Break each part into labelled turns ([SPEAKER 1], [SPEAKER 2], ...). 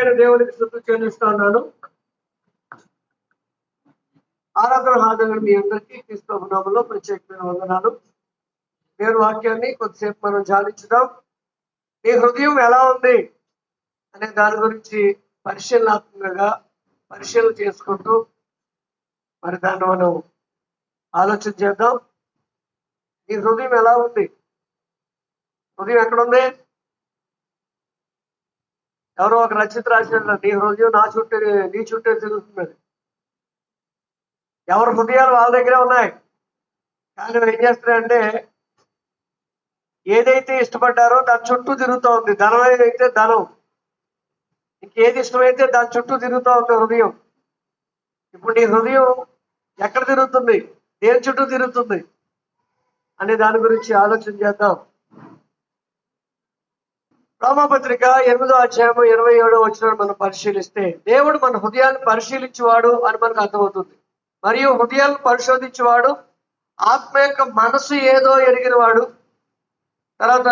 [SPEAKER 1] నేను దేవునికి స్తుతి చెల్లిస్తున్నాను. ఆరాధన హాజరు మీ అందరికీ క్రీస్తు నామములో ప్రత్యేకమైన వందనాలు. దేవుని వాక్యాన్ని కొద్దిసేపు మనం ధ్యానించుదాం. మీ హృదయం ఎలా ఉంది అనే దాని గురించి పరిశీలనాత్మకంగా పరిశీలన చేసుకుంటూ మరి దాన్ని మనం ఆలోచన చేద్దాం. మీ హృదయం ఎలా ఉంది? హృదయం ఎక్కడుంది? ఎవరో ఒక రచయిత రాసినట్లు నీ హృదయం నీ చుట్టే తిరుగుతున్నది. ఎవరి హృదయాలు వాళ్ళ దగ్గరే ఉన్నాయి. కానీ ఏం చేస్తున్నారంటే ఏదైతే ఇష్టపడ్డారో దాని చుట్టూ తిరుగుతూ ఉంది. ధనం అయితే ధనం, ఇంకేది ఇష్టమైతే దాని చుట్టూ తిరుగుతూ ఉంది హృదయం. ఇప్పుడు నీ హృదయం ఎక్కడ తిరుగుతుంది, దేని చుట్టూ తిరుగుతుంది అనే దాని గురించి ఆలోచన చేద్దాం. రోమాపత్రిక 8వ అధ్యాయము 27వ వచనం మనం పరిశీలిస్తే దేవుడు మన హృదయాన్ని పరిశీలించేవాడు అని మనకు అర్థమవుతుంది. మరియు హృదయాలను పరిశోధించేవాడు, ఆత్మ యొక్క మనసు ఏదో ఎరిగినవాడు. తర్వాత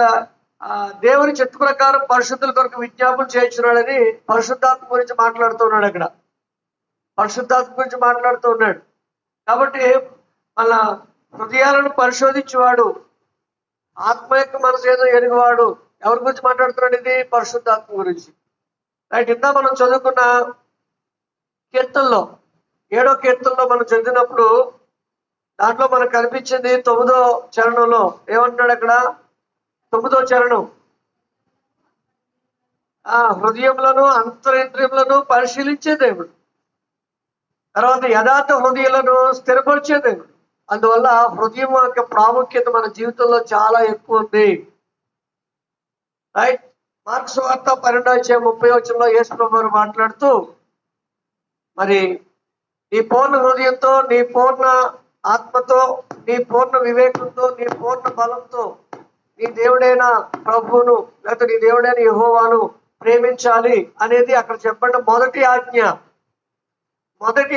[SPEAKER 1] దేవుని చిత్త ప్రకారం పరిశుద్ధుల కొరకు విజ్ఞాపన చేయించున్నాడని పరిశుద్ధాత్మ గురించి మాట్లాడుతున్నాడు. అక్కడ పరిశుద్ధాత్మ గురించి మాట్లాడుతూ ఉన్నాడు. కాబట్టి మన హృదయాలను పరిశోధించేవాడు, ఆత్మ యొక్క మనసు ఏదో ఎరిగినవాడు. ఎవరి గురించి మాట్లాడుతున్నాడు? ఇది పరిశుద్ధాత్మ గురించి. రైట్. ఇందా మనం చదువుకున్న కీర్తనలో 7వ కీర్తనలో మనం చదివినప్పుడు దాంట్లో మనకు కనిపించింది 9వ చరణంలో ఏమంటున్నాడు అక్కడ? 9వ చరణం, హృదయములను అంతరింద్రియములను పరిశీలించే దేవుడు, తర్వాత యథార్థ హృదయాలను స్థిరపరిచే దేవుడు. అందువల్ల హృదయం యొక్క ప్రాముఖ్యత మన జీవితంలో చాలా ఎక్కువ ఉంది. రైట్. మార్క్స్ సువార్త 12:30 వచనంలో యేసు ప్రభువు మాట్లాడుతూ మరి నీ పూర్ణ హృదయంతో, నీ పూర్ణ ఆత్మతో, నీ పూర్ణ వివేకంతో, నీ పూర్ణ బలంతో నీ దేవుడైన ప్రభువును లేకపోతే నీ దేవుడైన యెహోవాను ప్రేమించాలి అనేది అక్కడ చెప్పండి. మొదటి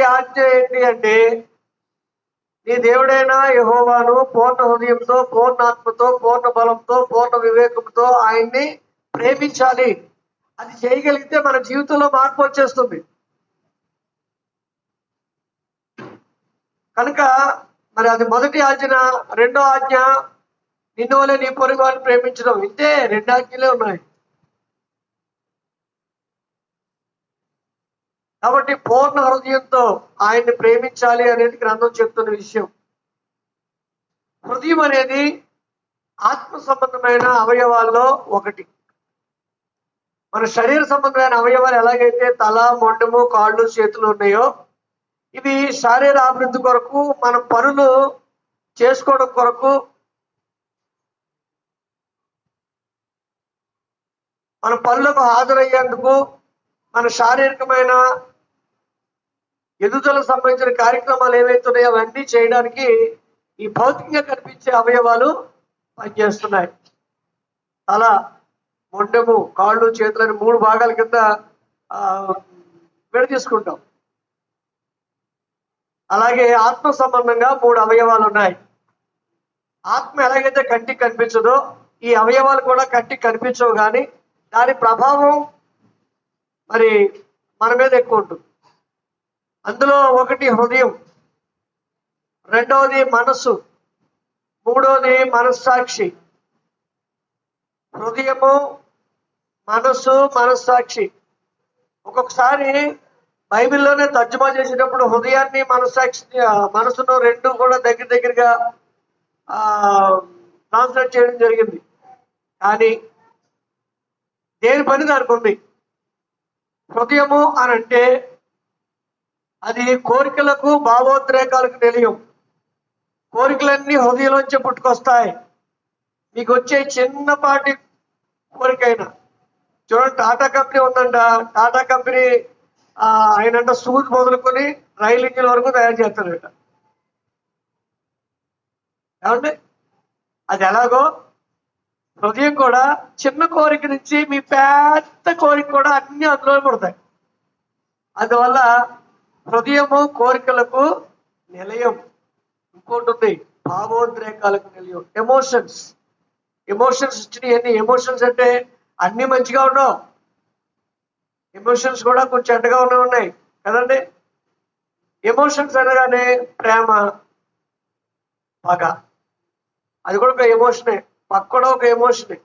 [SPEAKER 1] ఆజ్ఞ ఏంటి అంటే నీ దేవుడైన యెహోవాను పూర్ణ హృదయంతో, పూర్ణ ఆత్మతో, పూర్ణ బలంతో, పూర్ణ వివేకంతో ఆయన్ని ప్రేమించాలి. అది చేయగలిగితే మన జీవితంలో మార్పు వచ్చేస్తుంది. కనుక మరి అది మొదటి ఆజ్ఞ. రెండో ఆజ్ఞ నిన్ను వలె నీ పొరుగు వారిని ప్రేమించడం. ఇంతే, 2 ఆజ్ఞలే ఉన్నాయి. కాబట్టి పూర్ణ హృదయంతో ఆయన్ని ప్రేమించాలి అనేది గ్రంథం చెప్తున్న విషయం. హృదయం అనేది ఆత్మ సంబంధమైన అవయవాల్లో ఒకటి. మన శరీర సంబంధమైన అవయవాలు ఎలాగైతే తల, మొండము, కాళ్ళు, చేతులు ఉన్నాయో ఇవి శారీర అభివృద్ధి కొరకు, మన పనులు చేసుకోవడం కొరకు, మన పనులకు హాజరయ్యేందుకు, మన శారీరకమైన ఎదుగుదలకు సంబంధించిన కార్యక్రమాలు ఏవైతే ఉన్నాయో అవన్నీ చేయడానికి ఈ భౌతికంగా కనిపించే అవయవాలు పనిచేస్తున్నాయి. తల, మొండెము, కాళ్ళు, చేతులని 3 భాగాల కింద విడదీసుకుంటాం. అలాగే ఆత్మ సంబంధంగా 3 అవయవాలు ఉన్నాయి. ఆత్మ ఎలాగైతే కంటికి కనిపించదో ఈ అవయవాలు కూడా కంటికి కనిపించవు, కానీ దాని ప్రభావం మరి మన మీద ఎక్కువ ఉంటుంది. అందులో ఒకటి హృదయం, రెండవది మనస్సు, మూడవది మనస్సాక్షి. హృదయము, మనస్సు, మనస్సాక్షి. ఒక్కొక్కసారి బైబిల్లోనే తర్జుమా చేసేటప్పుడు హృదయాన్ని, మనసును 2 కూడా దగ్గరగా ట్రాన్స్లేట్ చేయడం జరిగింది. కానీ దేని పని దానికి ఉంది. హృదయము అని అంటే అది కోరికలకు, భావోద్రేకాలకు నిలయం. కోరికలన్నీ హృదయంలోంచి పుట్టుకొస్తాయి. మీకు వచ్చే చిన్నపాటి కోరికైనా చూడండి. టాటా కంపెనీ ఉందంట. టాటా కంపెనీ ఆయనంట సూది మొదలుకొని రైలు ఇంజిన్ వరకు తయారు చేస్తాడట. ఏమండి? అది ఎలాగో హృదయం కూడా చిన్న కోరిక నుంచి మీ పెద్ద కోరిక కూడా అన్ని అందులో పడతాయి. అందువల్ల హృదయము కోరికలకు నిలయం. ఇంకోటి ఉంది, భావోద్రేకాలకు నిలయం. ఎమోషన్స్ వచ్చినాయి. ఎమోషన్స్ అంటే అన్ని మంచిగా ఉండవు. ఎమోషన్స్ కూడా కొంచెం చెడ్డగా ఉన్నాయి కదండి. ఎమోషన్స్ అనగానే ప్రేమ, పగ, అది కూడా ఒక ఎమోషనే. పగ కూడా ఒక ఎమోషనే.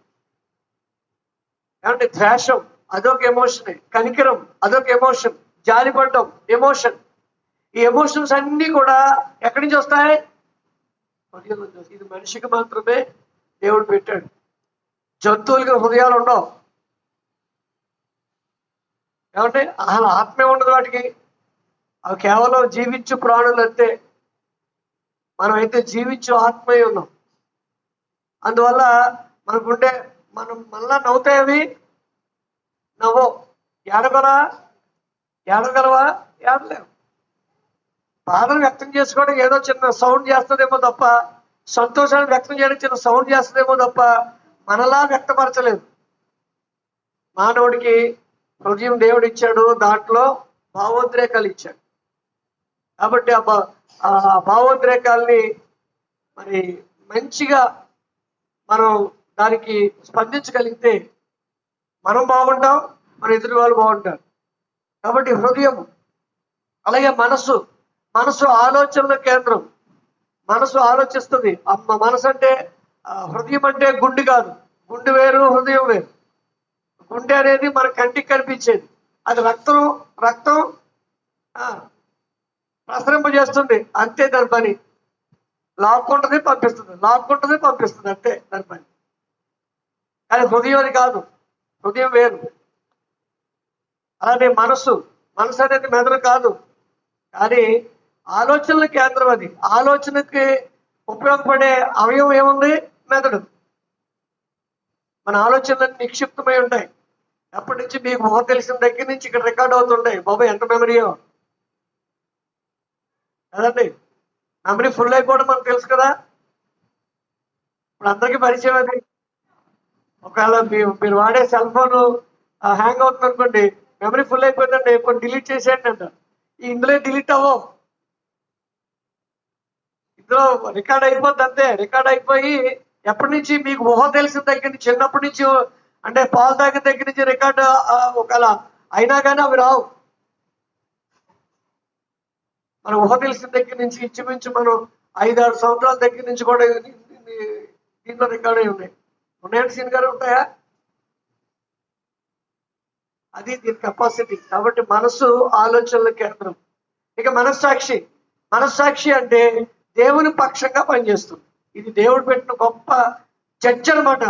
[SPEAKER 1] ఏమంటే ద్వేషం అదొక ఎమోషనే. కనికరం అదొక ఎమోషన్. జాలిపడడం ఎమోషన్. ఈ ఎమోషన్స్ అన్నీ కూడా ఎక్కడి నుంచి వస్తాయి? హృదయం నుంచి వస్తాయి. ఇది మనిషికి మాత్రమే దేవుడు పెట్టాడు. జంతువులకి హృదయాలు ఉండవు. ఏమంటే అసలు ఆత్మే ఉండదు వాటికి. అవి కేవలం జీవించు ప్రాణులు అంతే. మనమైతే జీవించు ఆత్మయ్య ఉన్నాం. అందువల్ల మనకుంటే మనం మళ్ళా నవ్వుతాయి అవి. నవ్వు ఏడగలవా? ఏడలేవు. బాధను వ్యక్తం చేసుకోవడం ఏదో చిన్న సౌండ్ చేస్తుందేమో తప్ప, సంతోషాన్ని వ్యక్తం చేయడం చిన్న సౌండ్ చేస్తుందేమో తప్ప మనలా వ్యక్తపరచలేదు. మానవుడికి హృదయం దేవుడు ఇచ్చాడు, దాంట్లో భావోద్రేకాలు ఇచ్చాడు. కాబట్టి ఆ భావోద్రేకాల్ని మరి మంచిగా మనం దానికి స్పందించగలిగితే మనం బాగుంటాం, మన ఎదుటి వాళ్ళు బాగుంటారు. కాబట్టి హృదయం, అలాగే మనసు ఆలోచనల కేంద్రం. మనసు ఆలోచిస్తుంది. మనసు అంటే హృదయం అంటే గుండె కాదు. గుండె వేరు, హృదయం వేరు. గుండె అనేది మన కంటికి కనిపించేది. అది రక్తం ప్రసరింపజేస్తుంది, అంతే దాని పని. లాక్కుంటుంది పంపిస్తుంది, అంతే దాని పని. కానీ హృదయం అది కాదు, హృదయం వేరు. అలానే మనసు అనేది మెదడు కాదు, కానీ ఆలోచనల కేంద్రం అది. ఆలోచనకి ఉపయోగపడే అవయవం ఏముంది? మెదడు. మన ఆలోచనలన్నీ నిక్షిప్తమై ఉంటాయి. ఎప్పటి నుంచి మీకు ఊహ తెలిసిన దగ్గర నుంచి ఇక్కడ రికార్డ్ అవుతుంటాయి. బాబాయ్ ఎంత మెమరీయో కదండి. మెమరీ ఫుల్ అయిపోవడం మనకు తెలుసు కదా. ఇప్పుడు అందరికీ పరిచయం అది. ఒకవేళ మీరు వాడే సెల్ ఫోన్ హ్యాంగ్ అవుతుంది అనుకోండి, మెమరీ ఫుల్ అయిపోయిందండి, కొన్ని డిలీట్ చేసేయండి అంట. ఇందులో డిలీట్ అవ్వవు, ఇందులో రికార్డ్ అయిపోద్ది అంతే. రికార్డ్ అయిపోయి ఎప్పటి నుంచి మీకు ఊహ తెలిసిన దగ్గర నుంచి, చిన్నప్పటి నుంచి, అంటే పాలు తాగిన దగ్గర నుంచి రికార్డు ఒకవేళ అయినా కానీ అవి రావు. మనం ఊహ తెలిసిన దగ్గర నుంచి ఇంచుమించు మనం 5-6 సంవత్సరాల దగ్గర నుంచి కూడా దీంట్లో రికార్డ్ అయి ఉన్నాయండి. సీన్ గారు ఉంటాయా? అది దీని కెపాసిటీ. కాబట్టి మనసు ఆలోచనల కేంద్రం. ఇక మనస్సాక్షి అంటే దేవుని పక్షంగా పనిచేస్తుంది. ఇది దేవుడు పెట్టిన గొప్ప జడ్జి అనమాట.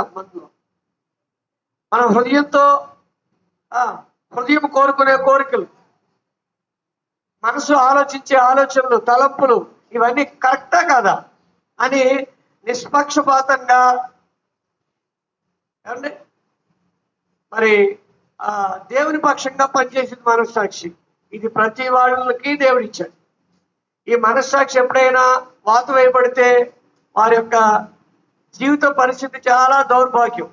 [SPEAKER 1] మన హృదయం కోరుకునే కోరికలు, మనసు ఆలోచించే ఆలోచనలు, తలంపులు, ఇవన్నీ కరెక్టా కాదా అని నిష్పక్షపాతంగా ఏమండి మరి దేవుని పక్షంగా పనిచేసింది మనస్సాక్షి. ఇది ప్రతి వాళ్ళకి దేవుడు ఇచ్చాడు. ఈ మనస్సాక్షి ఎప్పుడైనా వాత వేయబడితే వారి యొక్క జీవిత పరిస్థితి చాలా దౌర్భాగ్యం.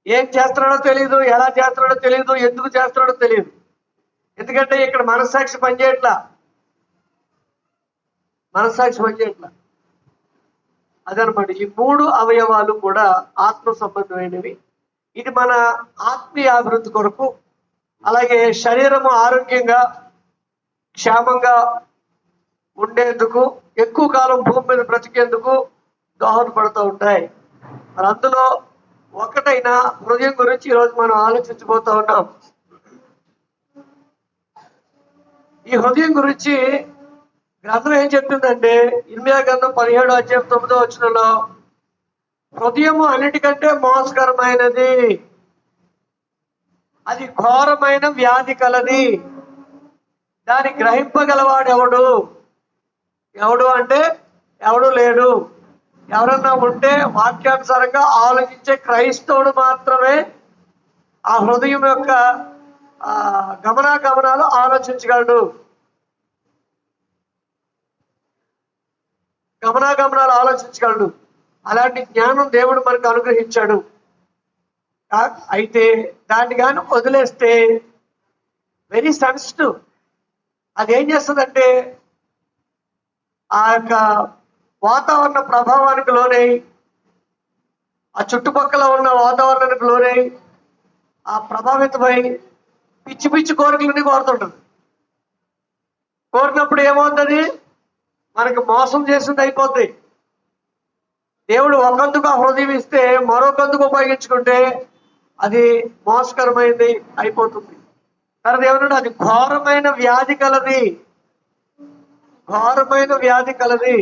[SPEAKER 1] ఏం చేస్తున్నాడో తెలియదు, ఎలా చేస్తున్నాడో తెలియదు, ఎందుకు చేస్తున్నాడో తెలియదు. ఎందుకంటే ఇక్కడ మనస్సాక్షి పనిచేయట్లా. అదనమాట. ఈ 3 అవయవాలు కూడా ఆత్మ సంబంధమైనవి. ఇది మన ఆత్మీయ అభివృద్ధి కొరకు, అలాగే శరీరము ఆరోగ్యంగా క్షేమంగా ఉండేందుకు, ఎక్కువ కాలం భూమి మీద బ్రతికేందుకు దోహదపడుతూ ఉంటాయి. మరి అందులో ఒకటైన హృదయం గురించి ఈరోజు మనం ఆలోచించబోతా ఉన్నాం. ఈ హృదయం గురించి గ్రంథం ఏం చెప్తుందంటే, ఇర్మియా గ్రంథం 17:9 హృదయము అన్నిటికంటే మోసకరమైనది, అది ఘోరమైన వ్యాధి కలది, దాన్ని గ్రహింపగలవాడు ఎవడు అంటే ఎవడు లేడు. ఎవరన్నా ఉంటే వాక్యానుసారంగా ఆలోచించే క్రైస్తవుడు మాత్రమే ఆ హృదయం యొక్క గమనాలు ఆలోచించగలడు. అలాంటి జ్ఞానం దేవుడు మనకు అనుగ్రహించాడు. అయితే దాన్ని కానీ వదిలేస్తే వెరీ సెన్సిటివ్. అదేం చేస్తుందంటే ఆ యొక్క వాతావరణ ప్రభావానికి లోనై, ఆ చుట్టుపక్కల ఉన్న వాతావరణానికి లోనై, ఆ ప్రభావితమై పిచ్చి పిచ్చి కోరికలన్నీ కోరుతుంటుంది. కోరినప్పుడు ఏమవుతుంది? మనకి మోసం చేసింది అయిపోద్ది. దేవుడు ఒకందుకు ఆ హృదయం ఇస్తే మరొకందుకు ఉపయోగించుకుంటే అది మోసకరమైనది అయిపోతుంది. తర్వాత ఏమన్నా అది ఘోరమైన వ్యాధి కలది, ఘోరమైన వ్యాధి కలది.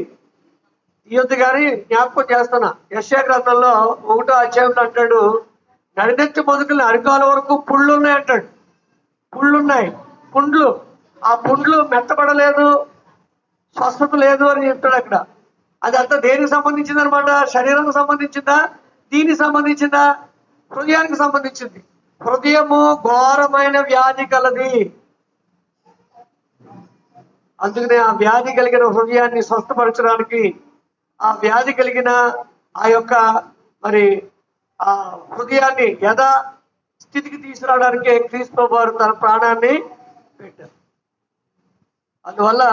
[SPEAKER 1] ఈ యొద్దు కానీ జ్ఞాపకం చేస్తున్నా, యెషయా గ్రంథంలో 1వ అధ్యాయంలో అంటాడు, నడినెత్తి మొదలుకొని అరికాల వరకు పుళ్ళు ఉన్నాయి అంటాడు. పుళ్ళున్నాయి, పుండ్లు. ఆ పుండ్లు మెత్తబడలేదు, స్వస్థత లేదు అని చెప్తాడు అక్కడ. అది అంతా దేనికి సంబంధించింది అనమాట? శరీరానికి సంబంధించిందా? దీనికి సంబంధించిందా? హృదయానికి సంబంధించింది. హృదయము ఘోరమైన వ్యాధి కలది. అందుకనే ఆ వ్యాధి కలిగిన హృదయాన్ని స్వస్థపరచడానికి, ఆ వ్యాధి కలిగిన ఆ యొక్క మరి ఆ హృదయాన్ని యథా స్థితికి తీసుకురావడానికే క్రీస్తు వారు తన ప్రాణాన్ని పెట్టారు. అందువల్ల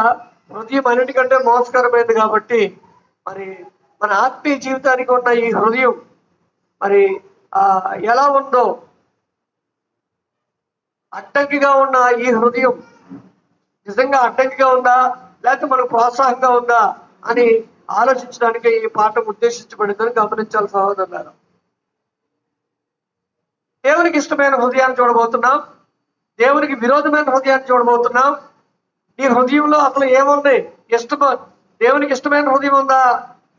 [SPEAKER 1] హృదయం అన్నిటికంటే మోసకరమైనది కాబట్టి మరి మన ఆత్మీయ జీవితానికి ఉన్న ఈ హృదయం మరి ఎలా ఉందో, అడ్డంకిగా ఉన్న ఈ హృదయం నిజంగా అడ్డంకిగా ఉందా లేకపోతే మనకు ప్రోత్సాహంగా ఉందా అని ఆలోచించడానికి ఈ పాఠం ఉద్దేశించబడిందని గమనించాలి సహోదరులారా. దేవునికి ఇష్టమైన హృదయాన్ని చూడబోతున్నాం, దేవునికి విరోధమైన హృదయాన్ని చూడబోతున్నాం. నీ హృదయంలో అసలు ఏముంది? దేవునికి ఇష్టమైన హృదయం ఉందా,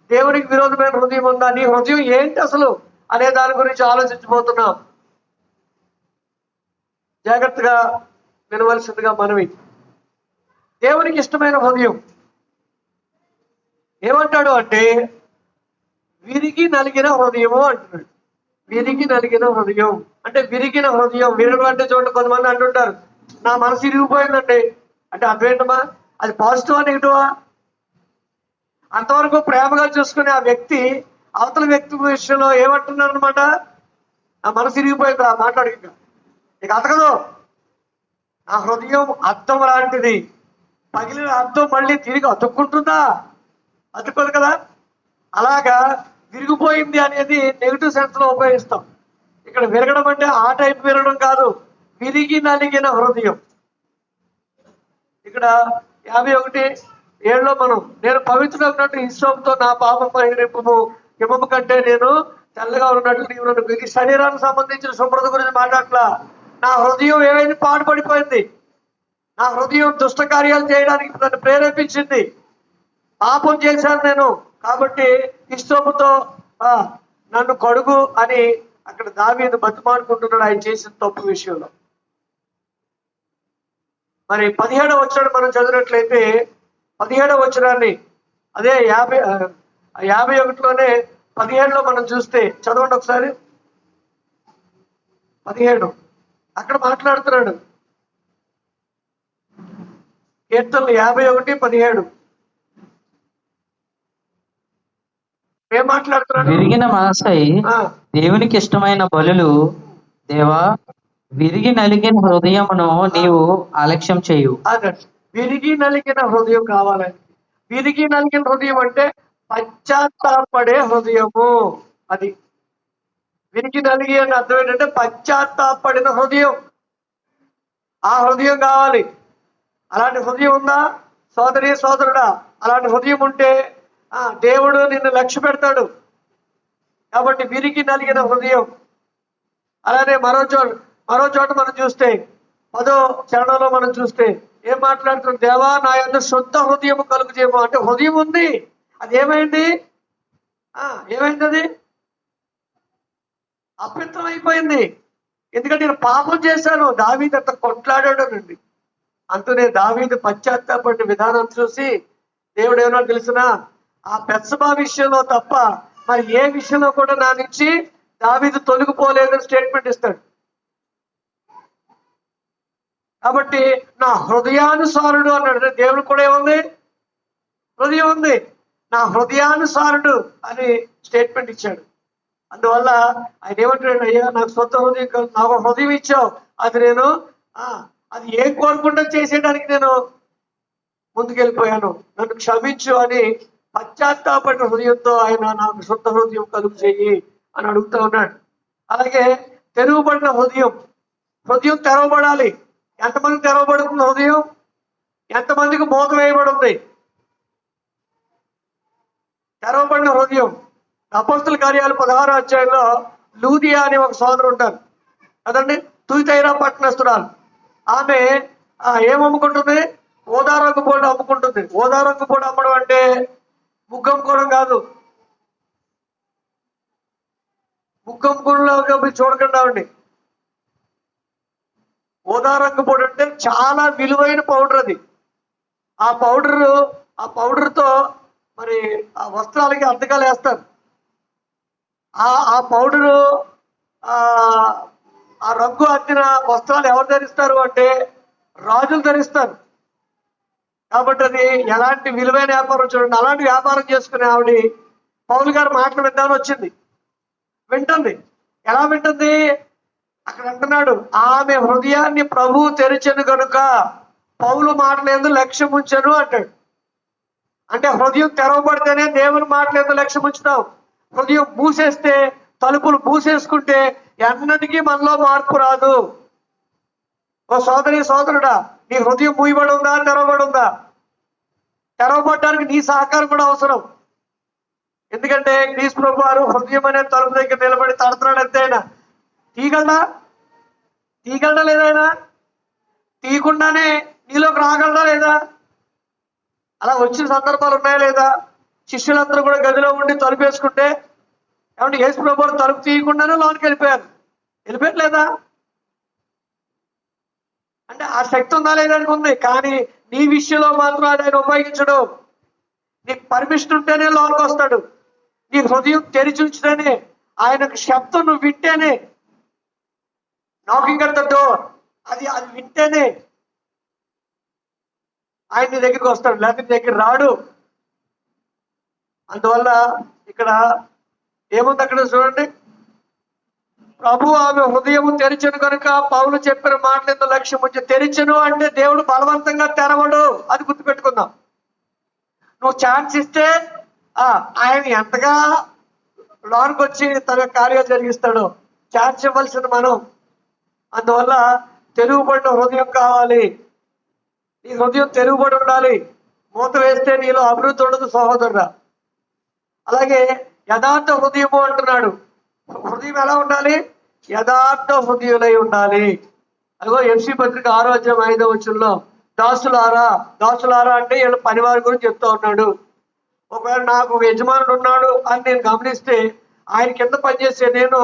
[SPEAKER 1] దేవునికి విరోధమైన హృదయం ఉందా? నీ హృదయం ఏంటి అసలు అనే దాని గురించి ఆలోచించబోతున్నాం. జాగ్రత్తగా వినవలసిందిగా మనవి. దేవునికి ఇష్టమైన హృదయం ఏమంటాడు అంటే విరిగి నలిగిన హృదయము అంటున్నాడు. విరిగి నలిగిన హృదయం అంటే విరిగిన హృదయం. విరగడం అంటే చూడండి, కొంతమంది అంటుంటారు నా మనసు ఇరిగిపోయిందండి అంటే అర్థమేంటమ్మా? అది పాజిటివా నెగిటివా? అంతవరకు ప్రేమగా చూసుకునే ఆ వ్యక్తి అవతల వ్యక్తి విషయంలో ఏమంటున్నారు అనమాట? నా మనసు ఇరిగిపోయింది, ఆ మాట్లాడు ఇక అతకదు. నా హృదయం అద్దం లాంటిది, పగిలిన అద్దం మళ్ళీ తిరిగి అతుక్కుంటుందా? అతుక్కోదు కదా. అలాగా విరిగిపోయింది అనేది నెగిటివ్ సెన్స్ లో ఉపయోగిస్తాం. ఇక్కడ విరగడం అంటే ఆ టైప్ విరగడం కాదు, విరిగి నలిగిన హృదయం. ఇక్కడ 51:7 మనం నేను పవిత్రుడైనట్టు హిస్సోపుతో నా పాపం పరిహరింపుము, హిమము కంటే నేను తెల్లగా ఉన్నట్లు నీవు నన్ను. ఇది శరీరానికి సంబంధించిన శుభ్రత గురించి మాట్లాడట్లా. నా హృదయం ఏమైంది? పాడుపడిపోయింది. నా హృదయం దుష్ట కార్యాలు చేయడానికి నన్ను ప్రేరేపించింది. పాపం చేశాను నేను, కాబట్టి హిస్సోపుతో నన్ను కడుగు అని అక్కడ దావీదు బతిమాలుకుంటున్నాడు ఆయన చేసిన తప్పు విషయంలో. మరి 17వ వచనాన్ని మనం చదివినట్లయితే 17వ వచనాన్ని అదే 51లోనే 17లో మనం చూస్తే చదవండి ఒకసారి. 17 అక్కడ మాట్లాడుతున్నాడు. కీర్తనలు 51:17 ఏం మాట్లాడుతున్నాడు?
[SPEAKER 2] విరిగిన మనసై దేవునికి ఇష్టమైన బలులు దేవా, విరిగి నలిగిన హృదయమును నీవు అలక్ష్యం చేయు.
[SPEAKER 1] అదండి, విరిగి నలిగిన హృదయం కావాలండి. విరిగి నలిగిన హృదయం అంటే పశ్చాత్తాపడే హృదయము. అది విరిగి నలిగి అని అర్థం ఏంటంటే పశ్చాత్తాపడిన హృదయం. ఆ హృదయం కావాలి. అలాంటి హృదయం ఉందా సోదరి సోదరుడా? అలాంటి హృదయం ఉంటే దేవుడు నిన్ను లక్ష్య పెడతాడు. కాబట్టి విరిగి నలిగిన హృదయం. అలానే మరో చోట మనం చూస్తే 10వ చరణంలో మనం చూస్తే ఏం మాట్లాడుతున్నాం? దేవా నా యందు శుద్ధ హృదయం కలుగు చేయము. అంటే హృదయం ఉంది, అది ఏమైంది? ఏమైంది? అది అపవిత్రం అయిపోయింది. ఎందుకంటే నేను పాపం చేశాను. దావీదు అంత కొట్లాడాడండి. అంతనే దావీదు పశ్చాత్తాపడిన విధానం చూసి దేవుడు ఏమన్నా తెలిసినా ఆ బెత్షెబా విషయంలో తప్ప మరి ఏ విషయంలో కూడా నా నుంచి దావీదు తొలగిపోలేదని స్టేట్మెంట్ ఇస్తాడు. కాబట్టి నా హృదయానుసారుడు అన్నాడు. దేవుడు కూడా ఏముంది? హృదయం ఉంది. నా హృదయానుసారుడు అని స్టేట్మెంట్ ఇచ్చాడు. అందువల్ల ఆయన ఏమంటాడు? అయ్యా నాకు సొంత హృదయం, నాకు హృదయం ఇచ్చావు, అది నేను అది ఏం కోరుకుంటా చేసేయడానికి నేను ముందుకెళ్ళిపోయాను, నన్ను క్షమించు అని పశ్చాత్తాపడిన హృదయంతో ఆయన నాకు సొంత హృదయం కలుగు చెయ్యి అని అడుగుతూ ఉన్నాడు. అలాగే తెరుగుబడిన హృదయం. హృదయం తెరవబడాలి. ఎంతమందికి తెరవబడుతుంది హృదయం? ఎంతమందికి మోత వేయబడింది? తెరవబడిన హృదయం. అపోస్తల కార్యాలు 16వ అధ్యాయంలో లూదియా అనే ఒక సోదరు ఉంటారు కదండి, తుయితైరా పట్టణస్తురాలు. ఆమె ఏం అమ్ముకుంటుంది? ఓదారంగు పొడి అమ్ముకుంటుంది. ఓదారంగు పొడి అమ్మడం అంటే ముగ్గు అమ్ముకోవడం కాదు. ముగ్గు అమ్ముకోవడంలో మీరు చూడకుండా ఉండి. ఓదారంగు పొడి అంటే చాలా విలువైన పౌడర్ అది. ఆ పౌడర్తో మరి ఆ వస్త్రాలకి అద్దకాలు వేస్తారు. ఆ పౌడరు ఆ రంగు అద్దిన వస్త్రాలు ఎవరు ధరిస్తారు అంటే రాజులు ధరిస్తారు. కాబట్టి అది ఎలాంటి విలువైన వ్యాపారం చూడండి. అలాంటి వ్యాపారం చేసుకునే ఆవిడ పౌలు గారు మాటలు వింటామని వచ్చింది. వింటుంది. ఎలా వింటుంది? అక్కడ అంటున్నాడు, ఆమె హృదయాన్ని ప్రభువు తెరిచెను కనుక పౌలు మాటలందు లక్ష్యం ఉంచెను అంటాడు. అంటే హృదయం తెరవబడితేనే దేవుని మాటలందు లక్ష్యం ఉంచుతావు. హృదయం మూసేస్తే, తలుపులు మూసేసుకుంటే ఎన్నటికీ మనలో మార్పు రాదు. ఓ సోదరి సోదరుడా, నీ హృదయం మూయబడి ఉందా? తెరవబడి ఉందా? తెరవబడడానికి నీ సహకారం కూడా అవసరం. ఎందుకంటే క్రీస్తు ప్రభు వారు హృదయం అనే తలుపు దగ్గర నిలబడి తడుతున్నాడు. అంతే. ఆయన తీయగలడా లేదా? ఆయన తీయకుండానే నీలోకి రాగలడా లేదా? అలా వచ్చిన సందర్భాలు ఉన్నాయా లేదా? శిష్యులందరూ కూడా గదిలో ఉండి తలుపు వేసుకుంటే ఏమంటే యేసు ప్రభు వారు తలుపు తీయకుండానే లోనికి వెళ్ళిపోయట్లేదా? అంటే ఆ శక్తి ఉందా లేదని ఉంది. కానీ నీ విషయంలో మాత్రం ఆయన ఉపయోగించడు. నీకు పర్మిషన్ ఉంటేనే లోనికి వస్తాడు. నీ హృదయం తెరిచి ఉంచితేనే, ఆయనకు శబ్దం నువ్వు వింటేనే, నాకింగ్ అట్ ద డోర్ అది వింటేనే ఆయన నీ దగ్గరికి వస్తాడు, లేకపోతే నీ దగ్గర రాడు. అందువల్ల ఇక్కడ ఏముంది అక్కడ చూడండి, ప్రభు ఆమె హృదయము తెరిచెను కనుక పౌలు చెప్పిన మాటలందు లక్ష్యం ఉంచి. తెరిచెను అంటే దేవుడు బలవంతంగా తెరవడు, అది గుర్తుపెట్టుకుందాం. నువ్వు ఛాన్స్ ఇస్తే ఆయన ఎంతగా లోనికి వచ్చి తన కార్యాలు జరిగిస్తాడు. ఛాన్స్ ఇవ్వాల్సిన మనం. అందువల్ల తెరుగుబడిన హృదయం కావాలి. నీ హృదయం తెరుగుబడి ఉండాలి. మూత వేస్తే నీలో అభివృద్ధి ఉండదు సహోదరుడా. అలాగే యథార్థ హృదయము అంటున్నాడు. హృదయం ఎలా ఉండాలి? యథార్థ హృదయులై ఉండాలి. అదిగో ఎఫ్సి పత్రిక 6వ అధ్యాయం 5వ వచనంలో దాసులారా అంటే వీళ్ళ పనివారి గురించి చెప్తా ఉన్నాడు. ఒకవేళ నాకు ఒక యజమానుడు ఉన్నాడు అని నేను గమనిస్తే ఆయన కింద పనిచేస్తే నేను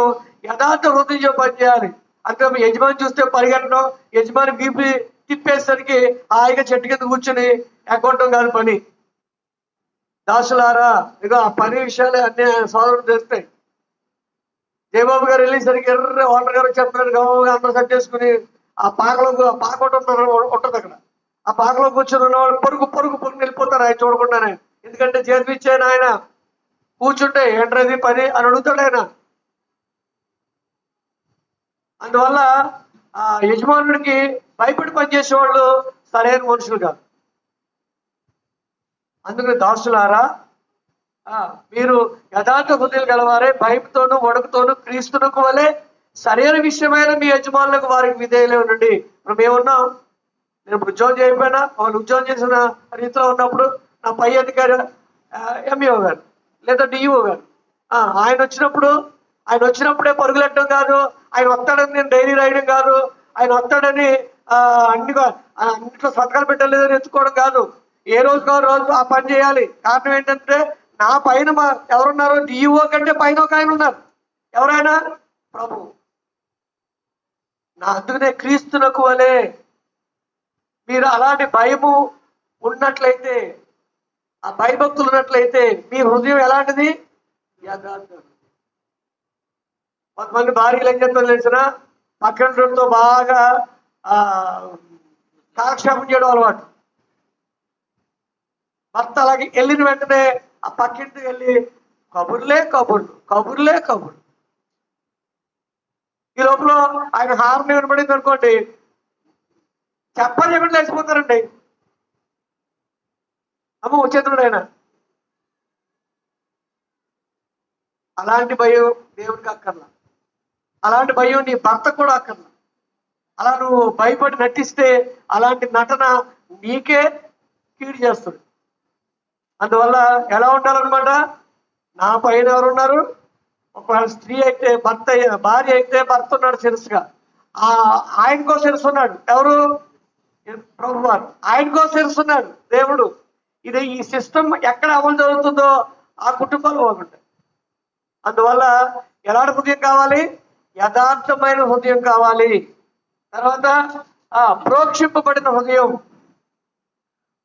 [SPEAKER 1] యథార్థ హృదయంతో పనిచేయాలి. అంటే యజమాని చూస్తే పరిగెట్టడం, యజమాని బీపీ తిప్పేసరికి హాయిగా చెట్టు కింద కూర్చొని ఎగ్గొట్టడం కాదు పని. దాసులారా, ఇక ఆ పని విషయాలు అన్ని సోదరులు తెస్తాయి. జయబాబు గారు వెళ్ళేసరికి ఓనర్ గారు చెప్తున్నాడు, గౌరవంగా అందరూ సెట్ చేసుకుని ఆ పాకలో ఉంటుంది అక్కడ. ఆ పాకలో కూర్చొని ఉన్నవాళ్ళు పరుగు వెళ్ళిపోతారు ఆయన చూడకుండానే. ఎందుకంటే చేతిచ్చాను ఆయన కూర్చుంటే ఏంట్రది పని అని అడుగుతాడు ఆయన. అందువల్ల ఆ యజమానుడికి భయపడి పనిచేసేవాళ్ళు సరైన మనుషులు కాదు. అందుకని దాసులారా, మీరు యథార్థ హృదయాలు గలవారే, భయంతోనూ వణుకుతోనూ క్రీస్తునకు వలె సరైన విషయమైన మీ యజమానులకు వారికి విధేయులే ఉండండి. ఇప్పుడు మేమున్నాం, నేను ఉద్యోగం చేయకపోయినా వాళ్ళు ఉద్యోగం చేసిన రీతిలో ఉన్నప్పుడు నా పై అధికారి ఎంఈఓ గారు లేదా డిఈఓ గారు ఆయన వచ్చినప్పుడే పరుగులెట్టడం కాదు, ఆయన వస్తాడని నేను డైరీ రాయడం కాదు, ఆయన వస్తాడని అన్నిట్లో సంతకాలు పెట్టలేదని ఎత్తుకోవడం కాదు. ఏ రోజుకో రోజు ఆ పని చేయాలి. కారణం ఏంటంటే నా పైన ఎవరున్నారు? డిఈఓ కంటే పైన ఒక ఆయన ఉన్నారు. ఎవరైనా? ప్రభు. నా అందుకనే క్రీస్తునకు వలె మీరు అలాంటి భయము ఉన్నట్లయితే, ఆ భయభక్తులు ఉన్నట్లయితే మీ హృదయం ఎలాంటిది? యథార్థం. కొంతమంది భార్యలు ఏం చెప్తారు తెలిసిన, పక్కనతో బాగా కాలక్షేపం చేయడం అలవాటు. భర్త అలాగే వెళ్ళిన వెంటనే ఆ పక్కింటికి వెళ్ళి కబుర్లే కబుర్లు. ఈ లోపల ఆయన హారం వినపడింది అనుకోండి, చెప్పని లేచిపోతారండి. అమ్మ వచ్చేతున్నాడు ఆయన. అలాంటి భయం దేవుడికి అక్కర్లా. అలాంటి భయం నీ భర్త కూడా అక్కర్లా. అలా నువ్వు భయపడి నటిస్తే అలాంటి నటన నీకే కీడు చేస్తుంది. అందువల్ల ఎలా ఉండాలన్నమాట, నా పైన ఎవరున్నారు, ఒకవేళ స్త్రీ అయితే భర్త, భార్య అయితే భర్త ఉన్నాడు శిరస్సుగా, ఆయనకో శిరస్సు ఉన్నాడు. ఎవరు? ప్రభువారు. ఆయనకో శిరస్సు ఉన్నాడు దేవుడు. ఇది ఈ సిస్టమ్ ఎక్కడ అమలు జరుగుతుందో ఆ కుటుంబాలు బాగుంటాయి. అందువల్ల ఎలాంటి హృదయం కావాలి? యథార్థమైన హృదయం కావాలి. తర్వాత ప్రోక్షింపబడిన హృదయం,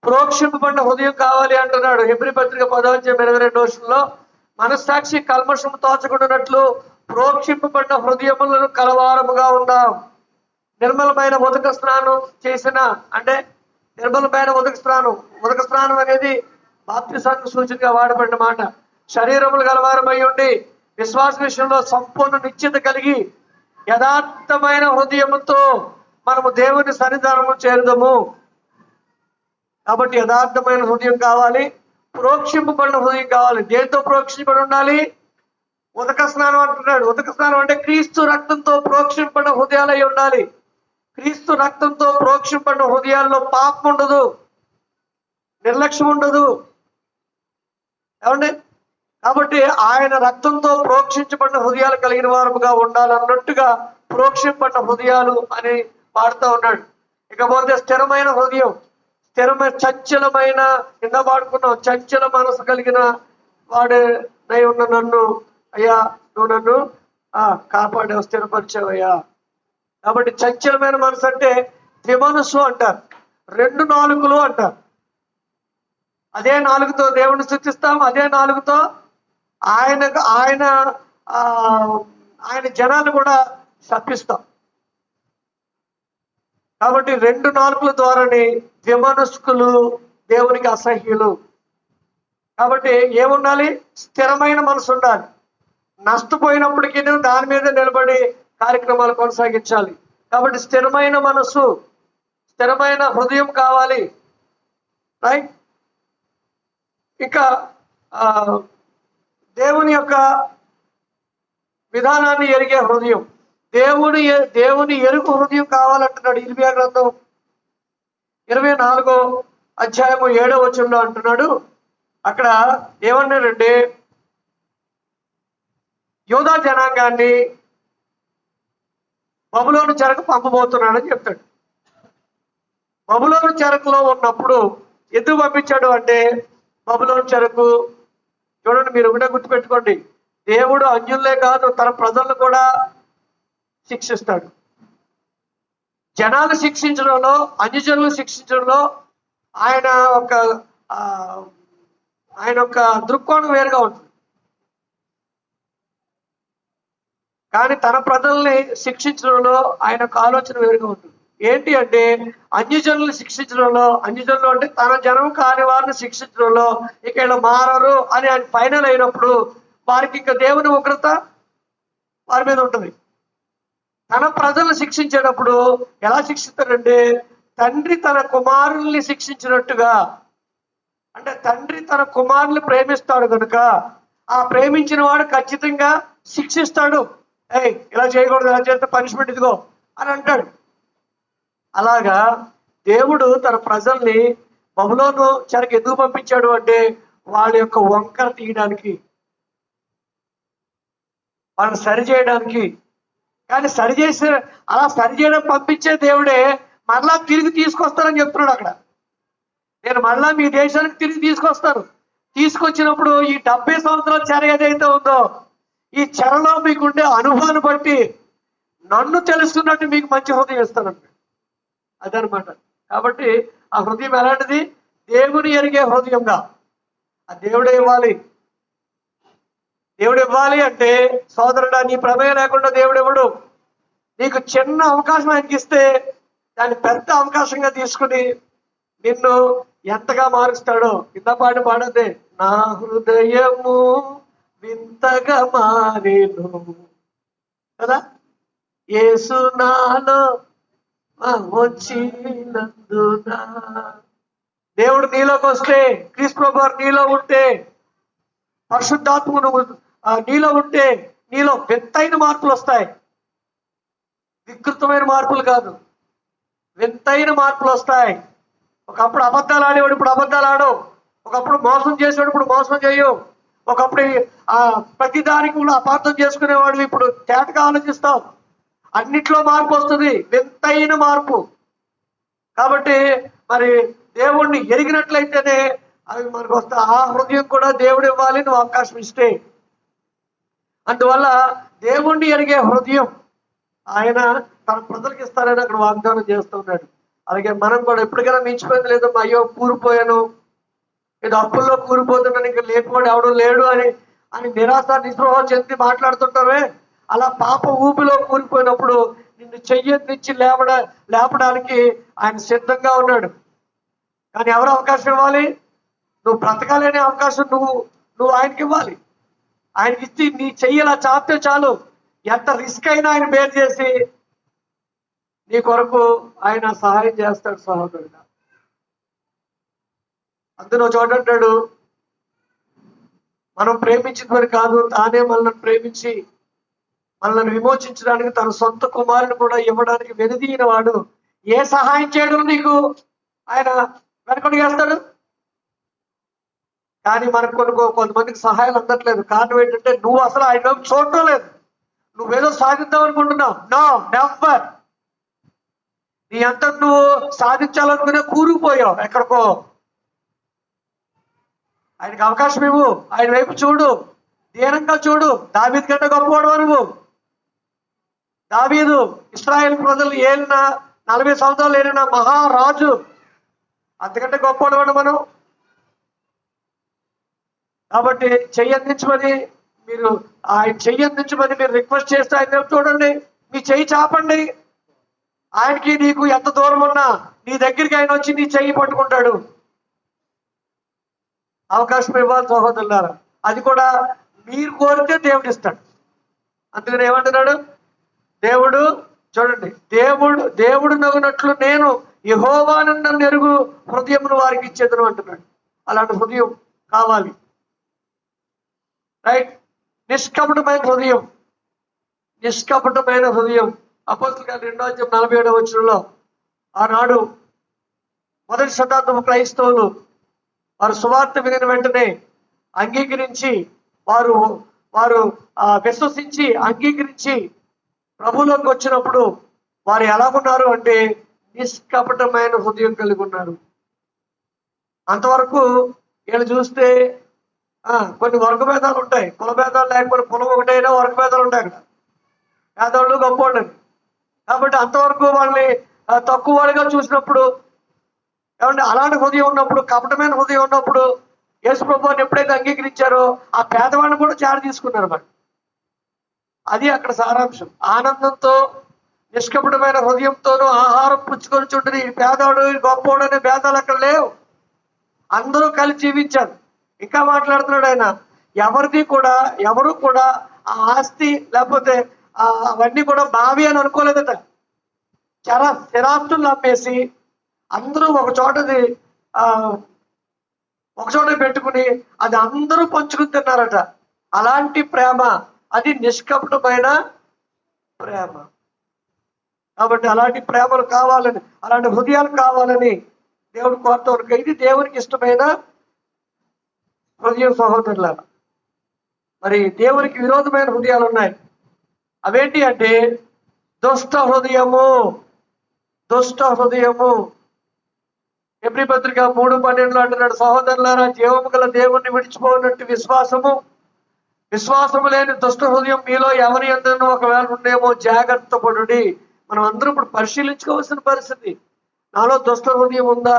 [SPEAKER 1] ప్రోక్షింపబడిన హృదయం కావాలి అంటున్నాడు. హెబ్రీ పత్రిక 10:22 మనస్సాక్షి కల్మషము తోచకుండానట్లు ప్రోక్షింపబడిన హృదయములను కలవారముగా ఉందాం. నిర్మలమైన ఉదక స్నానం చేసిన, అంటే నిర్మలమైన ఉదక స్నానం అనేది బాప్తిసానికి సూచనగా వాడబడిన మాట. శరీరములు గలవారమై ఉండి విశ్వాస విషయంలో సంపూర్ణ నిశ్చిత కలిగి యథార్థమైన హృదయముతో మనము దేవుని సన్నిధానము చేరుదము. కాబట్టి యథార్థమైన హృదయం కావాలి, ప్రోక్షింపబడిన హృదయం కావాలి. దేంతో ప్రోక్షింపబడి ఉండాలి? ఉదక స్నానం అంటున్నాడు. ఉదక స్నానం అంటే క్రీస్తు రక్తంతో ప్రోక్షింపబడిన హృదయాలు అయి ఉండాలి. క్రీస్తు రక్తంతో ప్రోక్షింపబడిన హృదయాల్లో పాపం ఉండదు, నిర్లక్ష్యం ఉండదు. ఏమండి? కాబట్టి ఆయన రక్తంతో ప్రోక్షించబడిన హృదయాలు కలిగిన వారముగా ఉండాలన్నట్టుగా ప్రోక్షింపబడిన హృదయాలు అని వాడుతూ ఉన్నాడు. ఇకపోతే స్థిరమైన హృదయం, స్థిరమైన చంచలమైన, కింద వాడుకున్నాం, చంచల మనసు కలిగిన వాడే నై ఉన్న నన్ను, అయ్యా నువ్వు నన్ను కాపాడావు, స్థిరపరిచావయ్యా. కాబట్టి చంచలమైన మనసు అంటే ద్విమనస్సు అంటారు, 2 నాలుకలు అంటారు. అదే నాలుగుతో దేవుణ్ణి స్తుతిస్తాం, అదే నాలుగుతో ఆయన ఆయన ఆయన జనాన్ని కూడా శపిస్తాం. కాబట్టి 2 నాలుకల ద్వారానే ద్విమనస్కులు, దేవునికి అసహ్యులు. కాబట్టి ఏముండాలి? స్థిరమైన మనసు ఉండాలి. నష్టపోయినప్పటికీ దాని మీద నిలబడి కార్యక్రమాలు కొనసాగించాలి. కాబట్టి స్థిరమైన మనసు, స్థిరమైన హృదయం కావాలి. రైట్. ఇంకా దేవుని యొక్క విధానాన్ని ఎరిగే హృదయం, దేవుని ఎరుగు హృదయం కావాలంటున్నాడు. ఇర్మియా గ్రంథం 24:7 అంటున్నాడు. అక్కడ ఏమన్నాడంటే, యూదా జనాంగాన్ని బబులోను చెరకు పంపబోతున్నాడని చెప్తాడు. బబులోను చెరకులో ఉన్నప్పుడు ఎందుకు పంపించాడు అంటే, బబులోను చెరకు చూడండి, మీరు ఒకటే గుర్తుపెట్టుకోండి, దేవుడు అన్యులే కాదు తన ప్రజలను కూడా శిక్షిస్తాడు. జనాలు శిక్షించడంలో, అన్యజనులు శిక్షించడంలో ఆయన ఒక దృక్కోణం వేరుగా ఉంటుంది. కానీ తన ప్రజల్ని శిక్షించడంలో ఆయన ఒక ఆలోచన వేరుగా ఉంటుంది. ఏంటి అంటే, అన్యజనులు శిక్షించడంలో, అన్యజనులు అంటే తన జనం కాని వారిని శిక్షించడంలో ఇక ఇలా మారరు అని ఆయన ఫైనల్ అయినప్పుడు వారికి ఇంకా దేవుని ఉగ్రత వారి మీద ఉంటుంది. తన ప్రజలను శిక్షించేటప్పుడు ఎలా శిక్షిస్తారంటే, తండ్రి తన కుమారుల్ని శిక్షించినట్టుగా. అంటే తండ్రి తన కుమారుల్ని ప్రేమిస్తాడు కనుక ఆ ప్రేమించిన వాడు ఖచ్చితంగా శిక్షిస్తాడు. ఇలా చేయకూడదు, ఇలా చేస్తే పనిష్మెంట్ ఇదిగో అని అంటాడు. అలాగా దేవుడు తన ప్రజల్ని బబులోను చెరకు ఎందుకు పంపించాడు అంటే, వాళ్ళ యొక్క వంకర తీయడానికి, వాళ్ళని సరిచేయడానికి. కానీ అలా సరిచేయడం పంపించే దేవుడే మరలా తిరిగి తీసుకొస్తానని చెప్తున్నాడు అక్కడ. నేను మరలా మీ దేశానికి తిరిగి తీసుకొస్తాను. తీసుకొచ్చినప్పుడు ఈ 70 సంవత్సరాల చెర ఏదైతే ఉందో, ఈ చెరలో మీకుండే అనుభవాన్ని బట్టి నన్ను తెలుసుకున్నట్టు మీకు మంచి హృదయం ఇస్తానండి. అదనమాట. కాబట్టి ఆ హృదయం ఎలాంటిది? దేవుని ఎరిగే హృదయంగా ఆ దేవుడే ఇవ్వాలి. దేవుడు ఇవ్వాలి అంటే, సోదరుడా, నీ ప్రమేయం లేకుండా దేవుడు ఇవ్వడు. నీకు చిన్న అవకాశం ఆయనకి ఇస్తే దాన్ని పెద్ద అవకాశంగా తీసుకుని నిన్ను ఎంతగా మారుస్తాడో. కింద పాడదే, నా హృదయము వింతగా మారేను కదా, యేసు నాలో వచ్చినందున. దేవుడు నీలోకి వస్తే, క్రీస్తు ప్రభువు నీలో ఉంటే, పరిశుద్ధాత్మను నీలో ఉంటే నీలో వింతైన మార్పులు వస్తాయి. వికృతమైన మార్పులు కాదు, వింతైన మార్పులు వస్తాయి. ఒకప్పుడు అబద్ధాలు ఆడేవాడు ఇప్పుడు అబద్ధాలు ఆడవు, ఒకప్పుడు మోసం చేసేవాడు ఇప్పుడు మోసం చేయవు, ఒకప్పుడు ప్రతిదానికి కూడా అపార్థం చేసుకునేవాడు ఇప్పుడు తేటగా ఆలోచిస్తావు. అన్నిట్లో మార్పు వస్తుంది, వింతైన మార్పు. కాబట్టి మరి దేవుణ్ణి ఎరిగినట్లయితేనే అవి మనకు వస్తాయి. ఆ హృదయం కూడా దేవుడు ఇవ్వాలి, నువ్వు అవకాశం ఇస్తే. అందువల్ల దేవుణ్ణి ఎరిగే హృదయం ఆయన తన ప్రజలకు ఇస్తారని అక్కడ వాగ్దానం చేస్తున్నాడు. అలాగే మనం కూడా ఎప్పటికైనా మించిపోయింది లేదు, అయ్యో కూలిపోయాను, ఏదో అప్పుల్లో కూలిపోతున్నాను, ఇంకా లేకపోతే ఎవడో లేడు అని అని నిరాశ నిస్పృహ చెంది మాట్లాడుతుంటావే, అలా పాప ఊపిలో కూలిపోయినప్పుడు నిన్ను చెయ్యెత్తించి లేపడానికి ఆయన సిద్ధంగా ఉన్నాడు. కానీ ఎవరు అవకాశం ఇవ్వాలి? నువ్వు బ్రతకాలనే అవకాశం నువ్వు ఆయనకి ఇవ్వాలి. ఆయనకి ఇచ్చి నీ చెయ్యలా చాపితే చాలు, ఎంత రిస్క్ అయినా ఆయన బేర్ చేసి నీ కొరకు ఆయన సహాయం చేస్తాడు సహోదరుడు. అందులో చూడంటాడు, మనం ప్రేమించినది కాదు, తానే మనల్ని ప్రేమించి మనల్ని విమోచించడానికి తన సొంత కుమారుని కూడా ఇవ్వడానికి వెనుదీగిన వాడు ఏ సహాయం చేయడం నీకు ఆయన వెనకడు చేస్తాడు. కానీ మనకు కొంతమందికి సహాయాలు అందట్లేదు. కారణం ఏంటంటే నువ్వు అసలు ఆయన వైపు చూడటం లేదు, నువ్వేదో సాధిద్దాం అనుకుంటున్నావు. No, never. నీ అంతా నువ్వు సాధించాలనుకునే కూరుకుపోయావు ఎక్కడికో. ఆయనకి అవకాశం ఇవ్వు, ఆయన వైపు చూడు, దీనంగా చూడు. దావీదు కంటే గొప్పవాడు నువ్వు. దావీదు ఇశ్రాయేల్ ప్రజలు ఏలిన 40 సంవత్సరాలు ఏలిన మహారాజు, అంతకంటే గొప్పవాడు మనం. కాబట్టి చెయ్యందించమని మీరు ఆయన చెయ్యందించమని మీరు రిక్వెస్ట్ చేస్తే ఆయన చూడండి, మీ చెయ్యి చాపండి. ఆయనకి నీకు ఎంత దూరం ఉన్నా నీ దగ్గరికి ఆయన వచ్చి నీ చెయ్యి పట్టుకుంటాడు. అవకాశం ఇవ్వాలి సహోదరులారా. అది కూడా మీరు కోరితే దేవుడు ఇస్తాడు. అందుకని ఏమంటున్నాడు దేవుడు? చూడండి, దేవుడు నవ్వునట్లు నేను యెహోవాను నన్ను ఎరుగు హృదయమును వారికి ఇచ్చేదను అంటున్నాడు. అలాంటి హృదయం కావాలి. రైట్, నిష్కపటమైన హృదయం. నిష్కపటమైన హృదయం. అపోస్తలుల కార్యాలు 2:47 ఆనాడు మొదటి శతాబ్దపు క్రైస్తవులు వారు సువార్త వినిన వెంటనే అంగీకరించి వారు విశ్వసించి అంగీకరించి ప్రభువులోకి వచ్చినప్పుడు వారు ఎలాగున్నారు అంటే నిష్కపటమైన హృదయం కలిగి ఉన్నారు. అంతవరకు వీళ్ళు చూస్తే కొన్ని వర్గభేదాలు ఉంటాయి, కుల భేదాలు లేకపోతే కులం ఒకటైనా వర్గభేదాలు ఉంటాయి అక్కడ, పేదవాళ్ళు గొప్పవాళ్ళు. కాబట్టి అంతవరకు వాళ్ళని తక్కువ వాడిగా చూసినప్పుడు ఏమంటే అలాంటి హృదయం ఉన్నప్పుడు, కపటమైన హృదయం ఉన్నప్పుడు యేసు ప్రభువుని ఎప్పుడైతే అంగీకరించారో ఆ పేదవాడిని కూడా చాటు తీసుకున్నారు మరి. అది అక్కడ సారాంశం. ఆనందంతో నిష్కపటమైన హృదయంతోనూ ఆహారం పుచ్చుకొని చుంటుంది. ఈ పేదవాడు ఈ గొప్పవాడు అనే భేదాలు అక్కడ లేవు, అందరూ కలిసి జీవించారు. ఇంకా మాట్లాడుతున్నాడు ఆయన, ఎవరు కూడా ఆ ఆస్తి లేకపోతే అవన్నీ కూడా బావి అని అనుకోలేదట. స్థిరాస్తులు అమ్మేసి అందరూ ఒక చోట పెట్టుకుని అది అందరూ పంచుకుని తిన్నారట. అలాంటి ప్రేమ, అది నిష్కపటమైన ప్రేమ. కాబట్టి అలాంటి ప్రేమలు కావాలని, అలాంటి హృదయాలు కావాలని దేవుడు కోరుతూ. ఇది దేవునికి ఇష్టమైన హృదయం సహోదరులారా. మరి దేవునికి విరోధమైన హృదయాలు ఉన్నాయి. అవేంటి అంటే దుష్ట హృదయము. హెబ్రీ పత్రిక 3:12 అంటున్నాడు, సహోదరులారా జీవము గల దేవుణ్ణి విడిచిపోయినట్టు విశ్వాసము లేని దుష్ట హృదయం మీలో ఎవరి యందును ఒకవేళ ఉండేమో జాగ్రత్త పడుడి. మనం అందరూ ఇప్పుడు పరిశీలించుకోవాల్సిన పరిస్థితి. నాలో దుష్ట హృదయం ఉందా?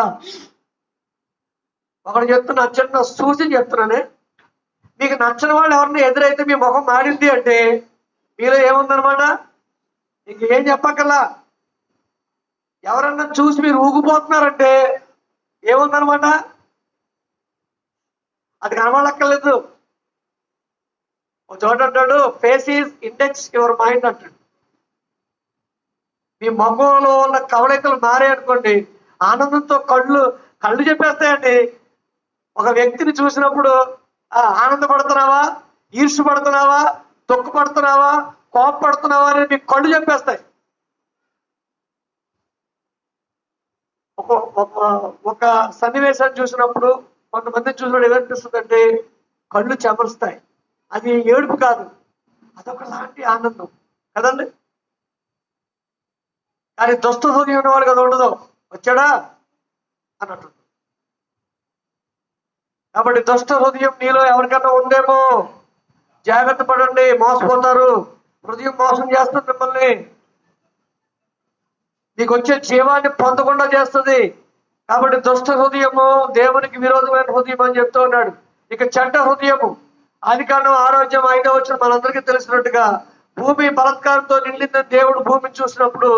[SPEAKER 1] ఒకటి చెప్తున్నా, చిన్న సూచన చెప్తున్నానే, మీకు నచ్చని వాళ్ళు ఎవరిని ఎదురైతే మీ ముఖం మాడింది అంటే మీలో ఏముందనమాట? ఇంకేం చెప్పక్కర్లా. ఎవరన్నా చూసి మీరు ఊగిపోతున్నారంటే ఏముందనమాట? అది కనబడక్కర్లేదు. ఒక చోట అంటాడు, face is index your mind అంటాడు. మీ ముఖంలో ఉన్న కవళికలు మారాయనుకోండి, ఆనందంతో కళ్ళు చెప్పేస్తాయండి. ఒక వ్యక్తిని చూసినప్పుడు ఆనందపడుతున్నావా, ఈర్ష్య పడుతున్నావా, దుఃఖపడుతున్నావా, కోపపడుతున్నావా అనేది మీకు కళ్ళు చెప్పేస్తాయి. ఒక సన్నివేశాన్ని చూసినప్పుడు కొంతమంది చూసినప్పుడు ఏమనిపిస్తుందంటే కళ్ళు చెమరుస్తాయి. అది ఏడుపు కాదు, అదొక లాంటి ఆనందం కదండి. కానీ దుష్ట హృదయం ఉన్నవాడు కదా ఉండదు, వచ్చాడా అన్నట్టు. కాబట్టి దుష్ట హృదయం నీలో ఎవరికైనా ఉందేమో జాగ్రత్త పడండి, మోసపోతారు. హృదయం మోసం చేస్తుంది మిమ్మల్ని, నీకు వచ్చే జీవాన్ని పొందకుండా చేస్తుంది. కాబట్టి దుష్ట హృదయము దేవునికి విరోధమైన హృదయం అని చెప్తూ ఉన్నాడు. ఇక చెడ్డ హృదయము, ఆదికాండం 6:5 మనందరికీ తెలిసినట్టుగా భూమి బలత్కారంతో నిండిందని దేవుడు భూమిని చూసినప్పుడు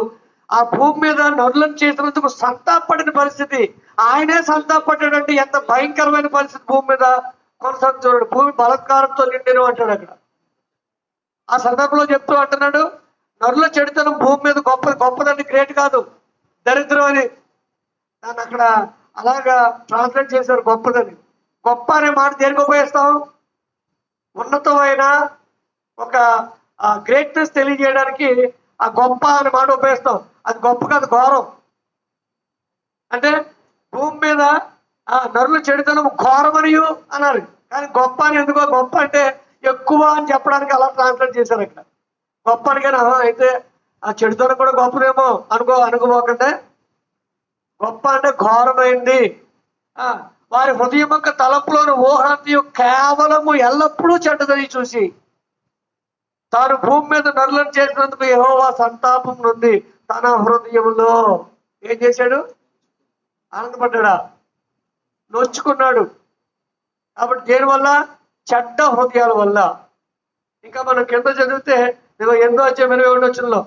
[SPEAKER 1] ఆ భూమి మీద నరులను చేసినందుకు సంతాపడిన పరిస్థితి. ఆయనే సంతాపడ్డాడంటే ఎంత భయంకరమైన పరిస్థితి భూమి మీద కొనసాగుతున్నాడు. భూమి బలత్కారంతో నిండిన అంటాడు అక్కడ. ఆ సందర్భంలో చెప్తూ అంటున్నాడు, నరుల చెడుతనం భూమి మీద గొప్పదండి, గ్రేట్ కాదు, దరిద్రం అని. దాన్ని అక్కడ అలాగా ట్రాన్స్లేట్ చేశారు గొప్పదని. గొప్ప అనే మాట దేనికి ఉపయోగిస్తాం? ఉన్నతమైన ఒక గ్రేట్నెస్ తెలియజేయడానికి ఆ గొప్ప అనే మాట ఉపయోగిస్తాం. అది గొప్ప కాదు, ఘోరం. అంటే భూమి మీద నరుల చెడుతనం ఘోరమనియు అన్నారు, కానీ గొప్ప అని ఎందుకో, గొప్ప అంటే ఎక్కువ అని చెప్పడానికి అలా ట్రాన్స్లేట్ చేశారు అక్కడ. గొప్ప అని కానీ అయితే ఆ చెడుతనం కూడా గొప్పదేమో అనుకోబోకంటే, గొప్ప అంటే ఘోరమైంది. వారి హృదయం యొక్క తలంపులోని ఊహంతి కేవలము ఎల్లప్పుడూ చెడ్డదని చూసి తాను భూమి మీద నరులను చేసినందుకు యెహోవా సంతాపం నుండి తన హృదయంలో ఏం చేశాడు? ఆనందపడ్డా, నొచ్చుకున్నాడు. కాబట్టి దేనివల్ల? చెడ్డ హృదయాల వల్ల. ఇంకా మనం కింద చదివితే 8:21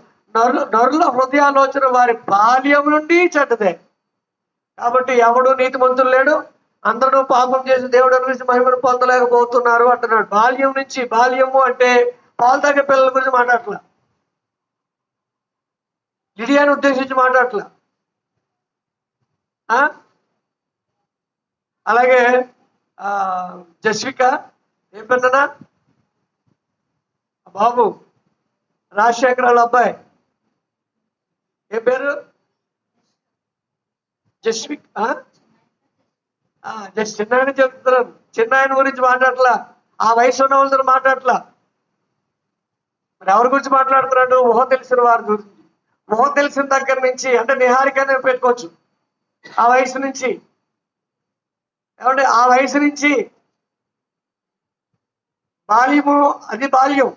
[SPEAKER 1] నరుల హృదయాలోచన వారి బాల్యం నుండి చెడ్డదే. కాబట్టి ఎవడు నీతిమంతులు లేడు, అందరూ పాపం చేసి దేవుడు అనుగ్రహించి మహిమను పొందలేకపోతున్నారు అంటున్నాడు. బాల్యం నుంచి, బాల్యము అంటే పాలు తాగే పిల్లల గురించి మాట్లాడట్లా, లిడియాని ఉద్దేశించి మాట్లాడట్లా. అలాగే జస్విక ఏం పెద్దనా బాబు, రాజశేఖర్ వాళ్ళ అబ్బాయి ఏం పేరు? జస్విక్. చిన్నాయన చెప్తున్నాను, చిన్నాయన గురించి మాట్లాడట్లా, ఆ వయసు ఉన్న వాళ్ళతో మాట్లాడట్లా. మరి ఎవరి గురించి మాట్లాడుతున్నాడు? ఊహ తెలిసిన వారి గురించి. ఊహ తెలిసిన దగ్గర నుంచి, అంటే నిహారికనే పెట్టుకోవచ్చు, ఆ వయసు నుంచి. ఏమంటే ఆ వయసు నుంచి బాల్యము, అది బాల్యం.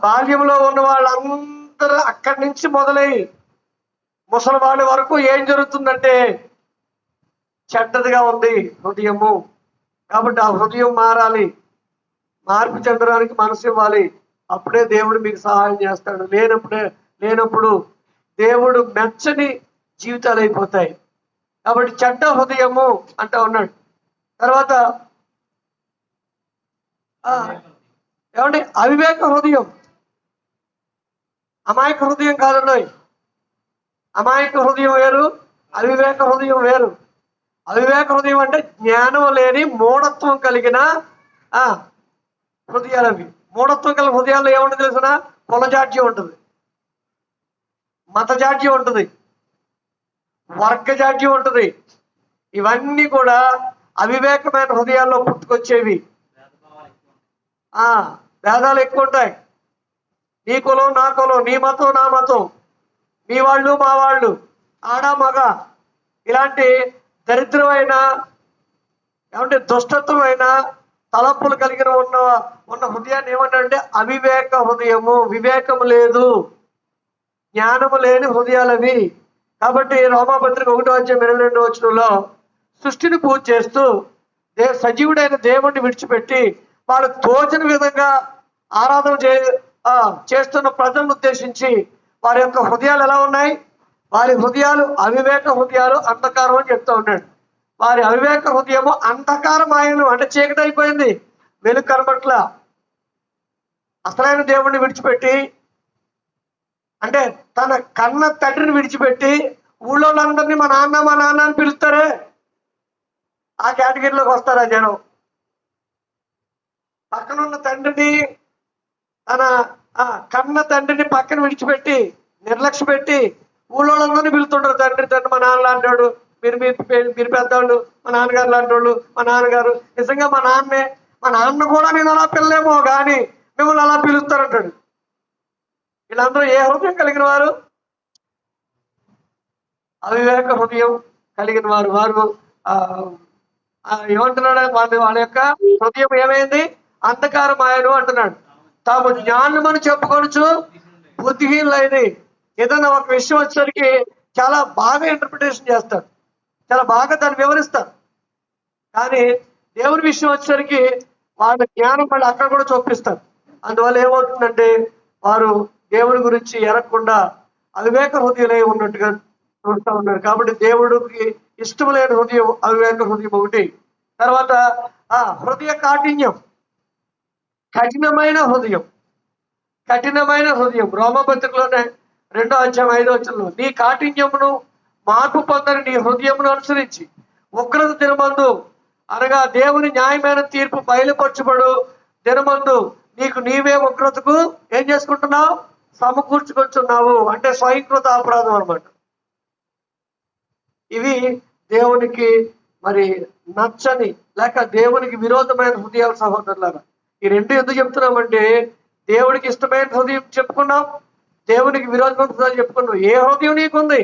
[SPEAKER 1] బాల్యంలో ఉన్న వాళ్ళందరూ అక్కడి నుంచి మొదలై ముసలివాడి వరకు ఏం జరుగుతుందంటే చెడ్డదిగా ఉంది హృదయము. కాబట్టి ఆ హృదయం మారాలి, మార్పు చెందడానికి మనసు ఇవ్వాలి. అప్పుడే దేవుడు మీకు సహాయం చేస్తాడు. లేనప్పుడు దేవుడు మెచ్చని జీవితాలు అయిపోతాయి. కాబట్టి చెడ్డ హృదయము అంటా ఉన్నాడు. తర్వాత ఏమంటే అవివేక హృదయం, అమాయక హృదయం కాదండి. అమాయక హృదయం వేరు, అవివేక హృదయం వేరు. అవివేక హృదయం అంటే జ్ఞానం లేని మూఢత్వం కలిగిన హృదయాలు అవి. మూఢత్వం కలిగిన హృదయాల్లో ఏముంటుంది తెలిసిన? కులజాడ్యం ఉంటుంది, మతజాడ్యం ఉంటుంది, వర్గజాడ్యం ఉంటుంది. ఇవన్నీ కూడా అవివేకమైన హృదయాల్లో పుట్టుకొచ్చేవి. భేదాలు ఎక్కువ ఉంటాయి. నీ కులం నా కులం, నీ మతం నా మతం, మీ వాళ్ళు మా వాళ్ళు, ఆడ మగ, ఇలాంటి దరిద్రమైన ఏమంటే దుష్టత్వమైన తలంపులు కలిగిన ఉన్న హృదయాన్ని ఏమంటే అవివేక హృదయము. వివేకము లేదు, జ్ఞానము లేని హృదయాలవి. కాబట్టి రోమాపత్రిక 1:22 సృష్టిని పూజ చేస్తూ సజీవుడైన దేవుణ్ణి విడిచిపెట్టి వాళ్ళు తోచిన విధంగా ఆరాధన చేస్తున్న ప్రజలను ఉద్దేశించి వారి యొక్క హృదయాలు ఎలా ఉన్నాయి? వారి హృదయాలు అవివేక హృదయాలు, అంధకారం అని చెప్తా ఉన్నాడు. వారి అవివేక హృదయము అంధకారం ఆయను, అంటే చీకటి అయిపోయింది, వెలుగు కనబట్ల. అసలైన దేవుణ్ణి విడిచిపెట్టి, అంటే తన కన్న తండ్రిని విడిచిపెట్టి ఊళ్ళో వాళ్ళందరినీ మా నాన్న అని పిలుస్తారే, ఆ కేటగిరీలోకి వస్తారా జనం. పక్కనున్న తండ్రిని, తన కన్న తండ్రిని పక్కన విడిచిపెట్టి, నిర్లక్ష్య పెట్టి ఊళ్ళోళ్ళందరినీ పిలుతుంటారు, తండ్రి తండ్రి మా నాన్న లాంటి వాడు, మీరు పెద్దవాళ్ళు, మా నాన్నగారు లాంటి వాళ్ళు, మా నాన్నగారు. నిజంగా మా నాన్న కూడా నేను అలా పిల్లలేమో కానీ మిమ్మల్ని అలా పిలుస్తారంటాడు. వీళ్ళందరూ ఏ హృదయం కలిగిన వారు? అవివేక హృదయం కలిగిన వారు. వారు ఏమంటున్నాడు? వాళ్ళ యొక్క హృదయం ఏమైంది? అంధకారమాయను అంటున్నాడు. తాము జ్ఞానమని చెప్పుకొనొచ్చు బుద్ధిహీనులైంది. ఏదైనా ఒక విషయం వచ్చేసరికి చాలా బాగా ఇంటర్ప్రిటేషన్ చేస్తారు, చాలా బాగా దాన్ని వివరిస్తారు. కానీ దేవుని విషయం వచ్చేసరికి వాళ్ళ జ్ఞానం వాళ్ళు అక్కడ కూడా చూపిస్తారు. అందువల్ల ఏమవుతుందంటే వారు దేవుని గురించి ఎరగకుండా అవివేక హృదయులై ఉన్నట్టుగా చూస్తూ ఉన్నారు. కాబట్టి దేవుడికి ఇష్టం లేని హృదయం అవివేక హృదయం ఒకటి. తర్వాత హృదయ కాఠిన్యం, కఠినమైన హృదయం. కఠినమైన హృదయం రోమపత్రికలోనే 2వ అధ్యాయం 5వ వచనంలో, నీ కాఠిన్యమును మార్పు పొందని నీ హృదయమును అనుసరించి ఉగ్రత దినమందు, అనగా దేవుని న్యాయమైన తీర్పు బయలుపరచబడు దినమందు నీకు నీవే ఉగ్రతకు ఏం చేసుకుంటున్నావు? సమకూర్చుకొచ్చున్నావు. అంటే స్వయంకృత అపరాధం అన్నమాట. ఇవి దేవునికి మరి నచ్చని లేక దేవునికి విరోధమైన హృదయాల సహోదరులారా. ఈ రెండు ఎందుకు చెప్తున్నామంటే దేవుడికి ఇష్టమైన హృదయం చెప్పుకున్నాం, దేవునికి విరోధమైన హృదయాలు చెప్పుకున్నాం. ఏ హృదయం నీకుంది?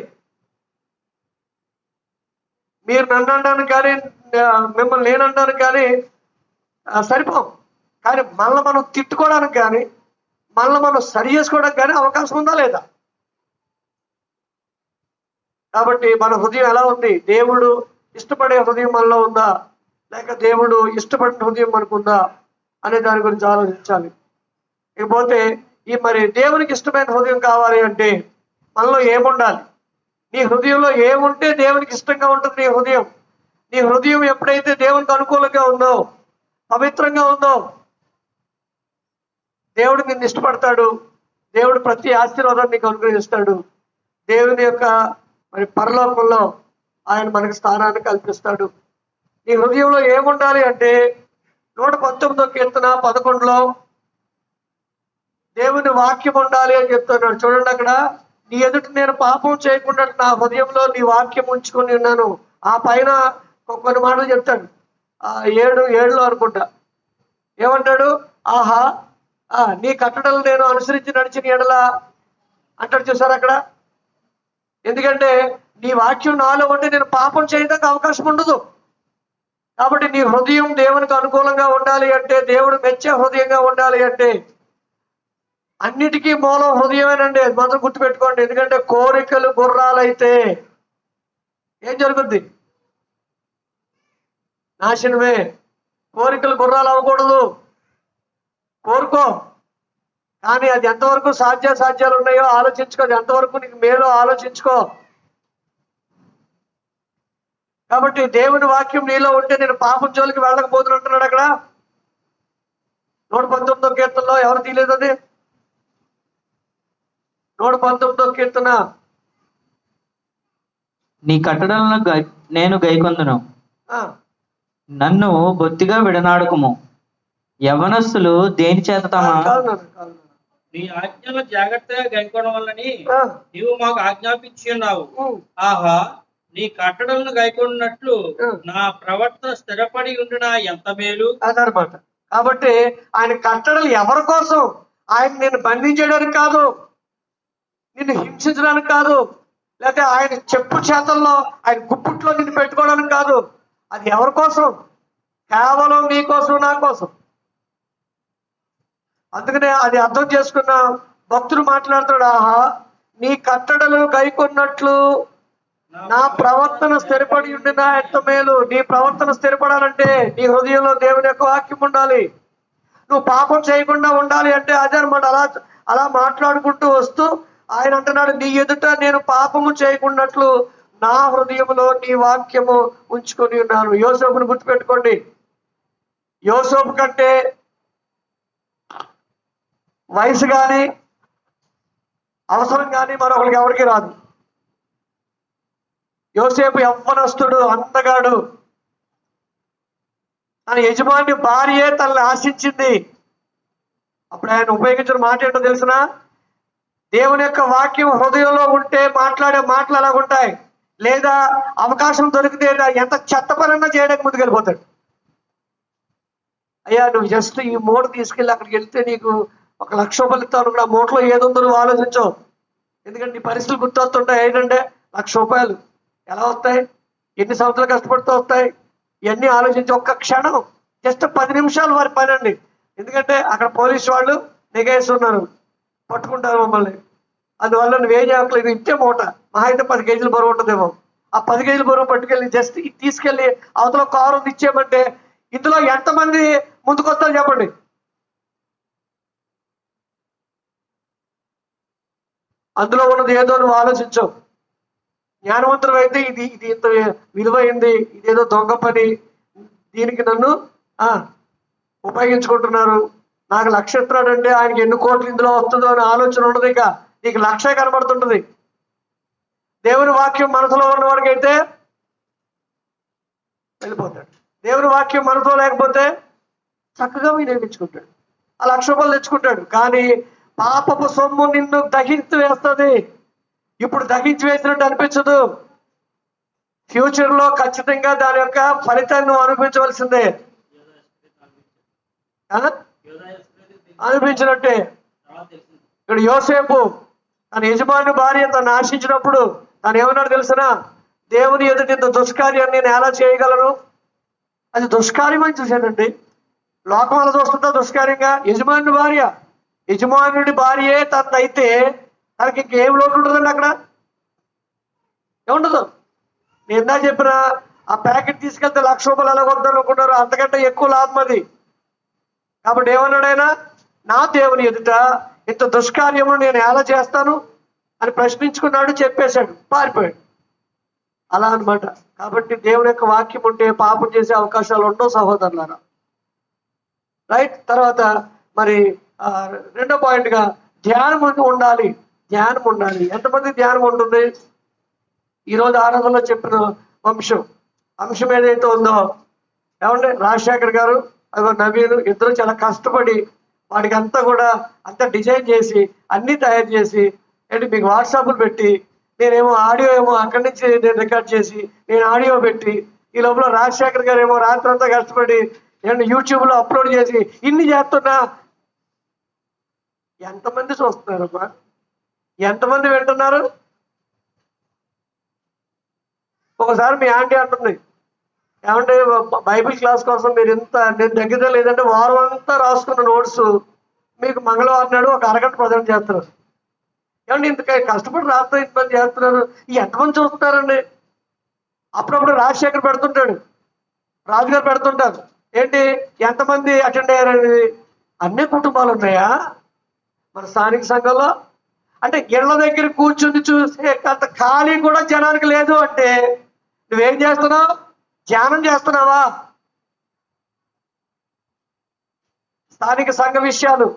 [SPEAKER 1] మీరు నన్ను అంటాను కానీ మిమ్మల్ని నేను అంటాను కానీ సరిపోం. కానీ మళ్ళీ మనం తిట్టుకోవడానికి కానీ మళ్ళీ మనం సరి చేసుకోవడానికి కానీ అవకాశం ఉందా లేదా? కాబట్టి మన హృదయం ఎలా ఉంది? దేవుడు ఇష్టపడే హృదయం మనలో ఉందా, లేక దేవుడు ఇష్టపడిన హృదయం మనకుందా అనే దాని గురించి ఆలోచించాలి. ఇకపోతే మరి దేవునికి ఇష్టమైన హృదయం కావాలి అంటే మనలో ఏముండాలి? నీ హృదయంలో ఏముంటే దేవునికి ఇష్టంగా ఉంటుంది నీ హృదయం. నీ హృదయం ఎప్పుడైతే దేవునికి అనుకూలంగా ఉందో, పవిత్రంగా ఉందో, దేవుడు నిన్ను ఇష్టపడతాడు. దేవుడు ప్రతి ఆశీర్వాదాన్ని నీకు అనుగ్రహిస్తాడు. దేవుని యొక్క మరి పరలోకంలో ఆయన మనకి స్థానాన్ని కల్పిస్తాడు. నీ హృదయంలో ఏముండాలి అంటే 119వ కీర్తన 11లో దేవుని వాక్యం ఉండాలి అని చెప్తున్నాడు. చూడండి అక్కడ, నీ ఎదుట నేను పాపం చేయకుండా నా హృదయంలో నీ వాక్యం ఉంచుకొని ఉన్నాను. ఆ పైన కొన్ని మాటలు చెప్తాడు. 7:7లో అనుకుంటా ఏమంటాడు? ఆహా నీ కట్టడలు నేను అనుసరించి నడిచిన ఎడలా అంటాడు. చూసారు అక్కడ? ఎందుకంటే నీ వాక్యం నాలో ఉంటే నేను పాపం చేయడానికి అవకాశం ఉండదు. కాబట్టి నీ హృదయం దేవునికి అనుకూలంగా ఉండాలి అంటే, దేవుడు మెచ్చే హృదయంగా ఉండాలి అంటే అన్నిటికీ మూలం హృదయమేనండి. అది మాత్రం గుర్తుపెట్టుకోండి. ఎందుకంటే కోరికలు గుర్రాలైతే ఏం జరుగుద్ది? నాశనమే. కోరికలు గుర్రాలు అవ్వకూడదు. కోరుకో, కానీ అది ఎంతవరకు సాధ్యాలు ఉన్నాయో ఆలోచించుకో. అది ఎంతవరకు నీకు మేలో ఆలోచించుకో. కాబట్టి దేవుని వాక్యం నీలో ఉంటే నేను పాపం జోలికి వెళ్ళకపోతున్నట్టున్నాడు అక్కడ 119వ కీర్తనలో. ఎవరు తీయలేదు అది? 119వ కీర్తన,
[SPEAKER 2] నీ కట్టడలను నేను గైకొందును, నన్ను బొత్తిగా విడనాడుకుము. యవనస్తులు దేని చేత తమ
[SPEAKER 3] నీ ఆజ్ఞలు జాగ్రత్తగా గైకోవడం వల్లని నీవు మాకు ఆజ్ఞాపించి ఉన్నావు. ఆహా, నీ కట్టడలను గైకొన్నట్లు నా ప్రవర్తన స్థిరపడి ఉండినా ఎంత మేలు.
[SPEAKER 1] అదనమాట. కాబట్టి ఆయన కట్టడలు ఎవరి కోసం? ఆయన నిన్ను బంధించడానికి కాదు, నిన్ను హింసించడానికి కాదు, లేకపోతే ఆయన చెప్పు చేతల్లో ఆయన గుప్పుట్లో నిన్ను పెట్టుకోవడానికి కాదు. అది ఎవరి కోసం? కేవలం నీ కోసం, నా కోసం. అందుకనే అది అర్థం చేసుకున్న భక్తుడు మాట్లాడుతాడు. ఆహా, నీ కట్టడలు గైకొన్నట్లు నా ప్రవర్తన స్థిరపడి ఉండినా ఎంత మేలు. నీ ప్రవర్తన స్థిరపడాలంటే నీ హృదయంలో దేవుని యొక్క వాక్యం ఉండాలి. నువ్వు పాపం చేయకుండా ఉండాలి అంటే అదే అనమాట. అలా మాట్లాడుకుంటూ వస్తూ ఆయన అంటున్నాడు, నీ ఎదుట నేను పాపము చేయకున్నట్లు నా హృదయంలో నీ వాక్యము ఉంచుకొని ఉన్నాను. యోసేపును గుర్తుపెట్టుకోండి. యోసేపు కంటే వయసు కానీ అవసరం కానీ మరొకరికి ఎవరికి రాదు. యోసేపు యవ్వనస్తుడు, అందగాడు. తన యజమాని భార్యే తనని ఆశించింది. అప్పుడు ఆయన ఉపయోగించిన మాట ఏంటో తెలిసిన, దేవుని యొక్క వాక్యం హృదయంలో ఉంటే మాట్లాడే మాటలు అలాగుంటాయి. లేదా అవకాశం దొరికితే ఎంత చెత్త పనన్నా చేయడానికి ముందుకెళ్ళిపోతాడు. అయ్యా నువ్వు జస్ట్ ఈ మూట తీసుకెళ్ళి అక్కడికి వెళ్తే నీకు 1,00,000 రూపాయలు ఇస్తాను కూడా, మూటలో ఏదుందో నువ్వు ఆలోచించవు. ఎందుకంటే నీ పరిస్థితులు గుర్తొస్తుంటాయి. ఏంటంటే 1,00,000 రూపాయలు ఎలా వస్తాయి, ఎన్ని సంవత్సరాలు కష్టపడుతూ వస్తాయి, ఇవన్నీ ఆలోచించి ఒక్క క్షణం జస్ట్ 10 నిమిషాలు వారి పని అండి. ఎందుకంటే అక్కడ పోలీసు వాళ్ళు నిఘేస్తున్నారు, పట్టుకుంటారు మమ్మల్ని. అందువల్ల నువ్వేం చేయట్లేదు, ఇంతే మూట మహా అయితే 10 కేజీలు బరువు ఉంటుందేమో. ఆ 10 కేజీల బరువు పట్టుకెళ్ళి జస్ట్ తీసుకెళ్ళి అవతల కారు ఇచ్చేయమంటే ఇందులో ఎంతమంది ముందుకొస్తారు చెప్పండి? అందులో ఉన్నది ఏదో నువ్వు ఆలోచించవు. జ్ఞానవంతుడు అయితే ఇది ఇది ఇంత విలువైంది, ఇదేదో దొంగ పని, దీనికి నన్ను ఉపయోగించుకుంటున్నారు, నాకు 1,00,000 ఇస్తున్నాడంటే ఆయనకి ఎన్ని కోట్లు ఇందులో వస్తుందో అనే ఆలోచన ఉండదు. ఇక నీకు 1,00,000 కనబడుతుంటది. దేవుని వాక్యం మనసులో ఉన్న వాడికి అయితే వెళ్ళిపోతాడు. దేవుని వాక్యం మనసులో లేకపోతే చక్కగా వినియోగించుకుంటాడు, ఆ 1,00,000 రూపాయలు తెచ్చుకుంటాడు. కానీ పాపపు సొమ్ము నిన్ను దహించి వేస్తుంది. ఇప్పుడు దహించి వేసినట్టు అనిపించదు, ఫ్యూచర్ లో ఖచ్చితంగా దాని యొక్క ఫలితాన్ని నువ్వు అనుభవించవలసిందే. అనిపించినట్టే ఇక్కడ యోసేపు తన యజమాని భార్య తను ఆశించినప్పుడు తను ఏమన్నాడు తెలుసునా? దేవుని ఎదుటి ఇంత దుష్కార్యాన్ని నేను ఎలా చేయగలను? అది దుష్కార్యం అని చూశానండి. లోకం అలా చూస్తుందా దుష్కార్యంగా? యజమానుడి భార్యే తనదైతే తనకి ఇంకేం లోటు ఉంటుందండి అక్కడ? ఏముండదు. నేను ఇందా చెప్పిన ఆ ప్యాకెట్ తీసుకెళ్తే 1,00,000 రూపాయలు ఎలా కొడతాను అనుకుంటారు, అంతకంటే ఎక్కువ లాభం అది. కాబట్టి ఏమన్నాడైనా, నా దేవుని ఎదుట ఇంత దుష్కార్యమును నేను ఎలా చేస్తాను అని ప్రశ్నించుకున్నాడు, చెప్పేశాడు, పారిపోయాడు. అలా అనమాట. కాబట్టి దేవుని యొక్క వాక్యం ఉంటే పాపం చేసే అవకాశాలు ఉండవు సహోదరులారా. రైట్. తర్వాత మరి రెండో పాయింట్గా ధ్యానం ఉండాలి. ధ్యానం ఉండాలి. ఎంతమంది ధ్యానం ఉంటుంది? ఈరోజు ఆరాధనలో చెప్పిన అంశం ఏదైతే ఉందో, ఏమంటే రాజశేఖర్ గారు అదో నవీన్ ఇద్దరు చాలా కష్టపడి వాడికి అంతా కూడా అంతా డిజైన్ చేసి అన్నీ తయారు చేసి ఏంటి మీకు వాట్సాప్లు పెట్టి, నేనేమో ఆడియో ఏమో అక్కడి నుంచి నేను రికార్డ్ చేసి నేను ఆడియో పెట్టి, ఈ లోపల రాజశేఖర్ గారు ఏమో రాత్రి అంతా కష్టపడి నేను యూట్యూబ్లో అప్లోడ్ చేసి ఇన్ని చేస్తున్నా ఎంతమంది చూస్తున్నారమ్మా? ఎంతమంది వింటున్నారు? ఒకసారి మీ ఆంటీ అంటుంది, ఏమంటే బైబిల్ క్లాస్ కోసం మీరు ఇంత నేను దగ్గర లేదంటే వారం అంతా రాసుకున్న నోట్స్ మీకు మంగళవారం నాడు ఒక అరగంట ప్రజెంట్ చేస్తున్నారు. ఏమంటే ఇంత కష్టపడి రాత్రి ఇంతమంది చేస్తున్నారు, ఎంతమంది చూస్తున్నారండి? అప్పుడప్పుడు రాజశేఖర్ పెడుతుంటాడు, రాజుగారు పెడుతుంటారు, ఏంటి ఎంతమంది అటెండ్ అయ్యారనేది. అన్ని కుటుంబాలు ఉన్నాయా మన స్థానిక సంఘంలో? అంటే ఇళ్ల దగ్గర కూర్చుని చూసే అంత ఖాళీ కూడా జనానికి లేదు అంటే నువ్వేం చేస్తున్నావు? ధ్యానం చేస్తున్నావా? స్థానిక సంఘ విషయాలు,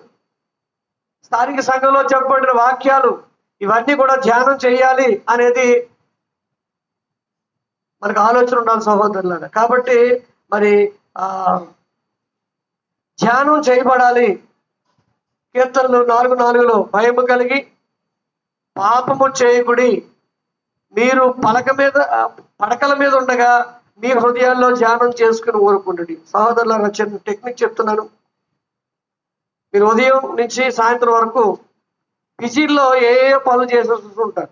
[SPEAKER 1] స్థానిక సంఘంలో చెప్పబడిన వాక్యాలు ఇవన్నీ కూడా ధ్యానం చేయాలి అనేది మనకు ఆలోచన ఉండాలి సహోదరులారా. కాబట్టి మరి ధ్యానం చేయబడాలి. కీర్తనలు 4:4 భయము కలిగి పాపము చేయకుడి, మీరు పడకల మీద ఉండగా మీ హృదయాల్లో ధ్యానం చేసుకుని ఊరుకుండండి. సహోదరులారా, చిన్న టెక్నిక్ చెప్తున్నాను. మీరు ఉదయం నుంచి సాయంత్రం వరకు బిజీల్లో ఏ పనులు చేసి ఉంటారు.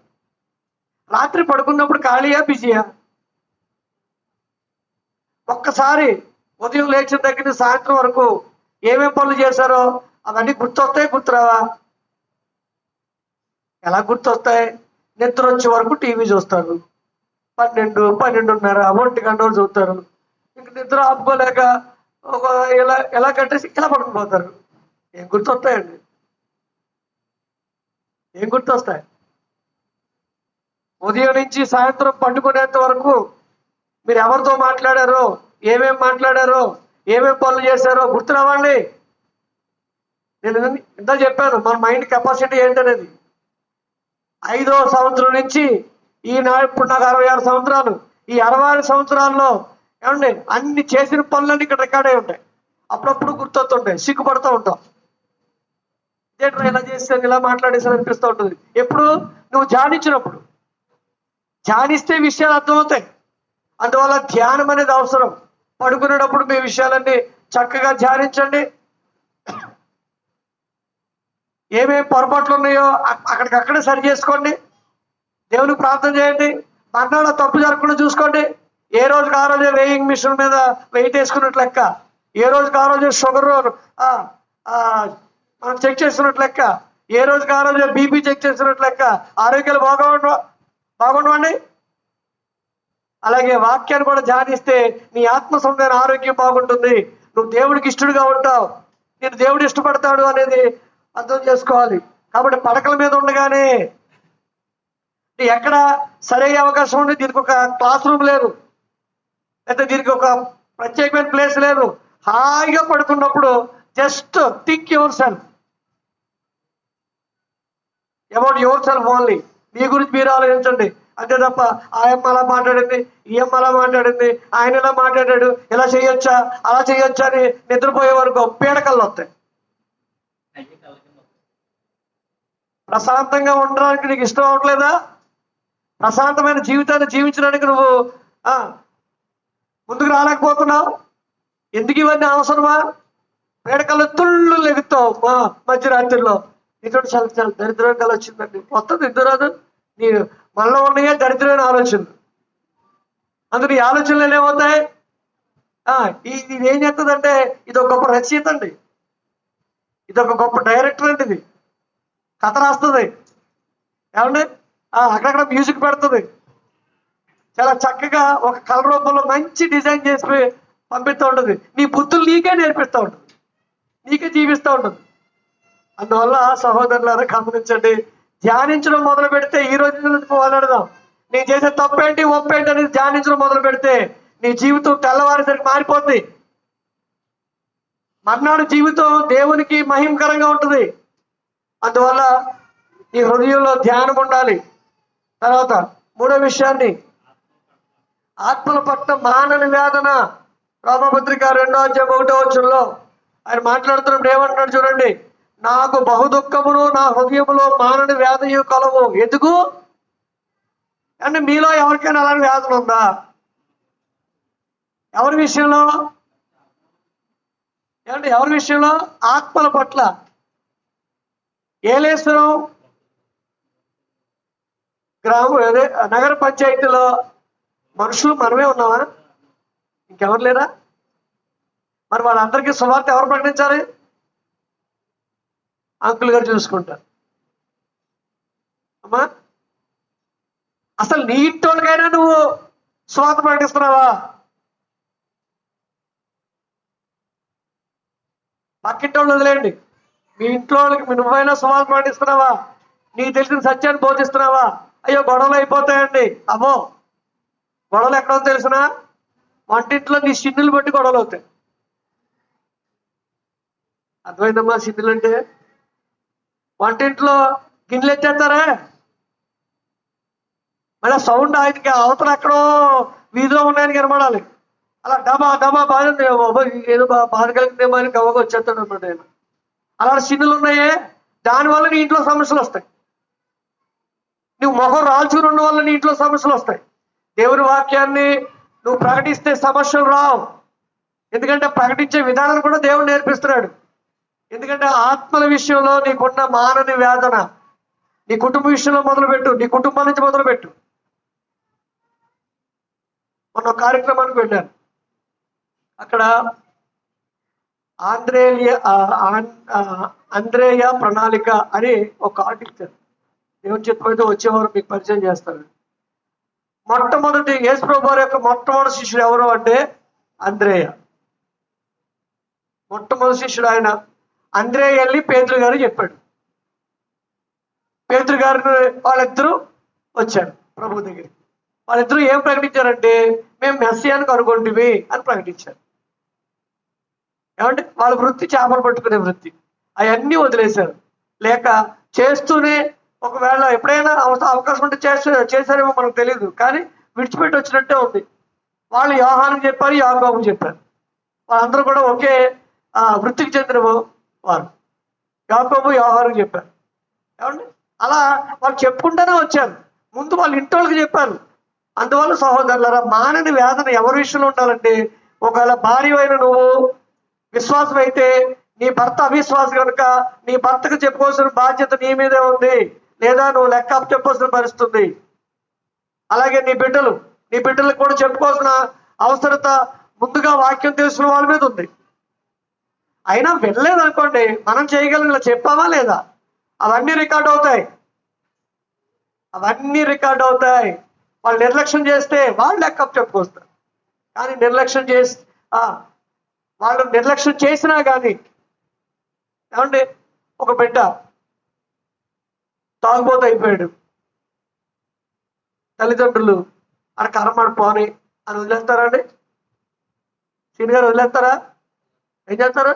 [SPEAKER 1] రాత్రి పడుకున్నప్పుడు ఖాళీయా బిజీయా? ఒక్కసారి ఉదయం లేచిన దగ్గర సాయంత్రం వరకు ఏమేం పనులు చేశారో అవన్నీ గుర్తొస్తాయి, గుర్తురావా? ఎలా గుర్తొస్తాయి? నిద్ర వచ్చే వరకు టీవీ చూస్తారు, 12, 12:30, 1 గంట చూస్తారు. ఇంక నిద్ర ఆపుకోలేక ఎలా కట్టేసి ఇలా పడుకుపోతారు. ఏం గుర్తొస్తాయండి? ఏం గుర్తొస్తాయి? ఉదయం నుంచి సాయంత్రం పండుకునేంత వరకు మీరు ఎవరితో మాట్లాడారో, ఏమేం మాట్లాడారో, ఏమేం పనులు చేశారో గుర్తురావండి. నేను ఇంత చెప్పాను మన మైండ్ కెపాసిటీ ఏంటనేది. 5వ సంవత్సరం నుంచి ఇప్పుడు నాకు 66 సంవత్సరాలు. ఈ 66 సంవత్సరాల్లో ఏమండి అన్ని చేసిన పనులన్నీ ఇక్కడ రికార్డ్ అయి ఉంటాయి. అప్పుడప్పుడు గుర్తొస్తుంటాయి, సిగ్గుపడుతూ ఉంటాం. థియేటర్ ఇలా చేసాను, ఇలా మాట్లాడేసాను అనిపిస్తూ ఉంటుంది. ఎప్పుడు నువ్వు ధ్యానించినప్పుడు. ధ్యానిస్తే విషయాలు అర్థమవుతాయి. అందువల్ల ధ్యానం అనేది అవసరం. పడుకునేటప్పుడు మీ విషయాలన్నీ చక్కగా ధ్యానించండి. ఏమేమి పొరపాట్లు ఉన్నాయో అక్కడికక్కడే సరి చేసుకోండి. దేవునికి ప్రార్థన చేయండి. మర్నాడు తప్పు జరగకుండా చూసుకోండి. ఏ రోజుకి ఆ రోజే వేయింగ్ మిషన్ మీద వెయిట్ వేసుకున్నట్లు లెక్క, ఏ రోజుకి ఆ రోజే షుగర్ మనం చెక్ చేస్తున్నట్లు లెక్క, ఏ రోజుకి ఆ రోజే బీపీ చెక్ చేస్తున్నట్లు లెక్క. ఆరోగ్యాలు బాగుండవండి. అలాగే వాక్యాన్ని కూడా ధ్యానిస్తే నీ ఆత్మ సంబంధమైన ఆరోగ్యం బాగుంటుంది. నువ్వు దేవుడికి ఇష్టడుగా ఉంటావు, నేను దేవుడు ఇష్టపడతాడు అనేది అర్థం చేసుకోవాలి. కాబట్టి పడకల మీద ఉండగానే ఎక్కడ సరైన అవకాశం ఉంది. దీనికి ఒక క్లాస్ రూమ్ లేదు, అయితే దీనికి ఒక ప్రత్యేకమైన ప్లేస్ లేదు. హాయిగా పడుకున్నప్పుడు just think yourself, about yourself only. మీ గురించి మీరు ఆలోచించండి. అంతే తప్ప ఆయమ్మ అలా మాట్లాడింది, ఈ అమ్మ అలా మాట్లాడింది, ఆయన ఇలా మాట్లాడాడు, ఇలా చేయొచ్చా అలా చేయొచ్చా అని నిద్రపోయే వరకు పీడకల్లో వస్తాయి. ప్రశాంతంగా ఉండడానికి నీకు ఇష్టం అవ్వట్లేదా? ప్రశాంతమైన జీవితాన్ని జీవించడానికి నువ్వు ముందుకు రాలేకపోతున్నావు. ఎందుకు ఇవన్నీ అవసరమా? పీడకల్లో తుళ్ళు లెగుతావు మధ్యరాత్రిలో. నీతో చాలా చాలా దరిద్రం కల వచ్చిందండి. మొత్తం నిద్రరాదు, నీ మనలో ఉన్నాయే దరిద్రమైన ఆలోచనలు. అందుకు ఈ ఆలోచనలు ఏమవుతాయి? ఇది ఏం చేస్తుందంటే ఇది ఒక గొప్ప రచయిత అండి, ఇది ఒక గొప్ప డైరెక్టర్ అండి. ఇది కథ రాస్తుంది ఏమండి, అక్కడక్కడ మ్యూజిక్ పెడుతుంది, చాలా చక్కగా ఒక కలర్ రూపంలో మంచి డిజైన్ చేసి పంపిస్తూ ఉంటుంది. నీ బుద్ధులు నీకే నేర్పిస్తూ ఉంటుంది, నీకే జీవిస్తూ ఉంటుంది. అందువల్ల సహోదరులారా గమనించండి, ధ్యానించడం మొదలు పెడితే ఈ రోజు మొదలెడదాం. నేను చేసే తప్పేంటి ఒప్పేంటి అనేది ధ్యానించడం మొదలు పెడితే నీ జీవితం తెల్లవారేసరికి మారిపోద్ది. మర్నాడు జీవితం దేవునికి మహిమకరంగా ఉంటుంది. అందువల్ల నీ హృదయంలో ధ్యానం ఉండాలి. తర్వాత మూడో విషయాన్ని, ఆత్మల పట్ల మానని వేదన. రోమపత్రిక 2:1 ఆయన మాట్లాడుతున్నప్పుడు ఏమంటున్నాడు చూడండి, నాకు బహుదుఃఖమును నా హృదయములో మానని వేదనయు కలవు. ఎందుకు అంటే మీలో ఎవరికైనా అలాంటి వేదన ఉందా? ఎవరి విషయంలో? ఏమంటే ఎవరి విషయంలో? ఆత్మల పట్ల. ఏలేశ్వరం నగర పంచాయతీలో మనుషులు మనమే ఉన్నామా? ఇంకెవరు లేరా? మరి వాళ్ళందరికీ సువార్త ఎవరు ప్రకటించాలి? అంకుల్ గారు చూసుకుంటారు. అమ్మా, అసలు నీ ఇంటోళ్ళకైనా నువ్వు సువార్త ప్రకటిస్తున్నావా? పక్కింటోళ్ళు వదిలేండి, మీ ఇంట్లో వాళ్ళకి నువ్వైనా సువార్త ప్రకటిస్తున్నావా? నీకు తెలిసిన సత్యాన్ని బోధిస్తున్నావా? అయ్యో గొడవలు అయిపోతాయండి. అమ్మో, గొడవలు ఎక్కడో తెలిసినా వంటింట్లో నీ సిన్నులు బట్టి గొడవలు అవుతాయి. అర్థమైందమ్మా? సిన్నులు అంటే వంటింట్లో గిన్నెలు ఎత్తేస్తారే, మళ్ళీ సౌండ్ ఆయనకి అవతల ఎక్కడో వీధిలో ఉన్నాయని కనబడాలి. అలా డబా డబా బాధ ఏదో బాధ కలిగిందేమో అని గవ్వగా వచ్చేస్తాడు అనమాట ఆయన. అలా సిన్నులు ఉన్నాయే, దానివల్ల నీ ఇంట్లో సమస్యలు వస్తాయి. నువ్వు మొహం రాల్చుకుని ఉన్న వల్ల నీ ఇంట్లో సమస్యలు వస్తాయి. దేవుని వాక్యాన్ని నువ్వు ప్రకటిస్తే సమస్యలు రావు. ఎందుకంటే ప్రకటించే విధానం కూడా దేవుడు నేర్పిస్తున్నాడు. ఎందుకంటే ఆత్మల విషయంలో నీకున్న మానని వేదన నీ కుటుంబ విషయంలో మొదలుపెట్టు, నీ కుటుంబం నుంచి మొదలుపెట్టు. మొన్న కార్యక్రమానికి వెళ్ళాను. అక్కడ ఆంద్రేయ ప్రణాళిక అని ఒక ఆర్టికల్ దేవుని చెప్పైతే వచ్చేవారు మీకు పరిచయం చేస్తారు. మొట్టమొదటి యేసు ప్రభువు వారి యొక్క మొట్టమొదటి శిష్యుడు ఎవరు అంటే అంద్రేయ. మొట్టమొదటి శిష్యుడు ఆయన. అంద్రేయ వెళ్ళి పేతురు గారు చెప్పాడు. పేతురు గారిని వాళ్ళిద్దరూ వచ్చారు ప్రభు దగ్గరికి. వాళ్ళిద్దరూ ఏం ప్రకటించారంటే మేము మెస్సియాను కనుగొంటివి అని ప్రకటించారు. ఏమంటే వాళ్ళ వృత్తి చేపలు పట్టుకునే వృత్తి, అవన్నీ వదిలేశారు. లేక చేస్తూనే ఒకవేళ ఎప్పుడైనా అవకాశం ఉంటే చేశారేమో మనకు తెలియదు, కానీ విడిచిపెట్టి వచ్చినట్టే ఉంది. వాళ్ళు యోహానుకు చెప్పారు, యాకోబుకు చెప్పారు. వాళ్ళందరూ కూడా ఒకే వృత్తికి చెందిన వారు. యాకోబు యోహానుకు చెప్పారు. ఏమండి అలా వాళ్ళు చెప్పుకుంటూనే వచ్చారు. ముందు వాళ్ళు ఇంటోళ్ళకి చెప్పారు. అందువల్ల సహోదరులారా, మానని వేదన ఎవరి విషయంలో ఉండాలంటే, ఒకవేళ భార్య అయిన నువ్వు విశ్వాసం అయితే నీ భర్త అవిశ్వాసం కనుక నీ భర్తకు చెప్పుకోవాల్సిన బాధ్యత నీ మీదే ఉంది, లేదా నువ్వు లెక్క చెప్పాల్సిన పరిస్థితి. అలాగే నీ బిడ్డలకు కూడా చెప్పుకోవాల్సిన అవసరత ముందుగా వాక్యం తెలిసిన వాళ్ళ మీద ఉంది. అయినా వెళ్ళలేదు అనుకోండి, మనం చేయగలం, ఇలా చెప్పామా లేదా, అవన్నీ రికార్డ్ అవుతాయి. వాళ్ళు నిర్లక్ష్యం చేస్తే వాళ్ళు లెక్క చెప్పుకొస్తారు. కానీ వాళ్ళు నిర్లక్ష్యం చేసినా కానీ, ఏమండి ఒక బిడ్డ తాగుబోతు అయిపోయాడు, తల్లిదండ్రులు అక్కడ కర్మడు పోని అని వదిలేస్తారండి? సీనియర్ వదిలేస్తారా? ఏం చేస్తారు?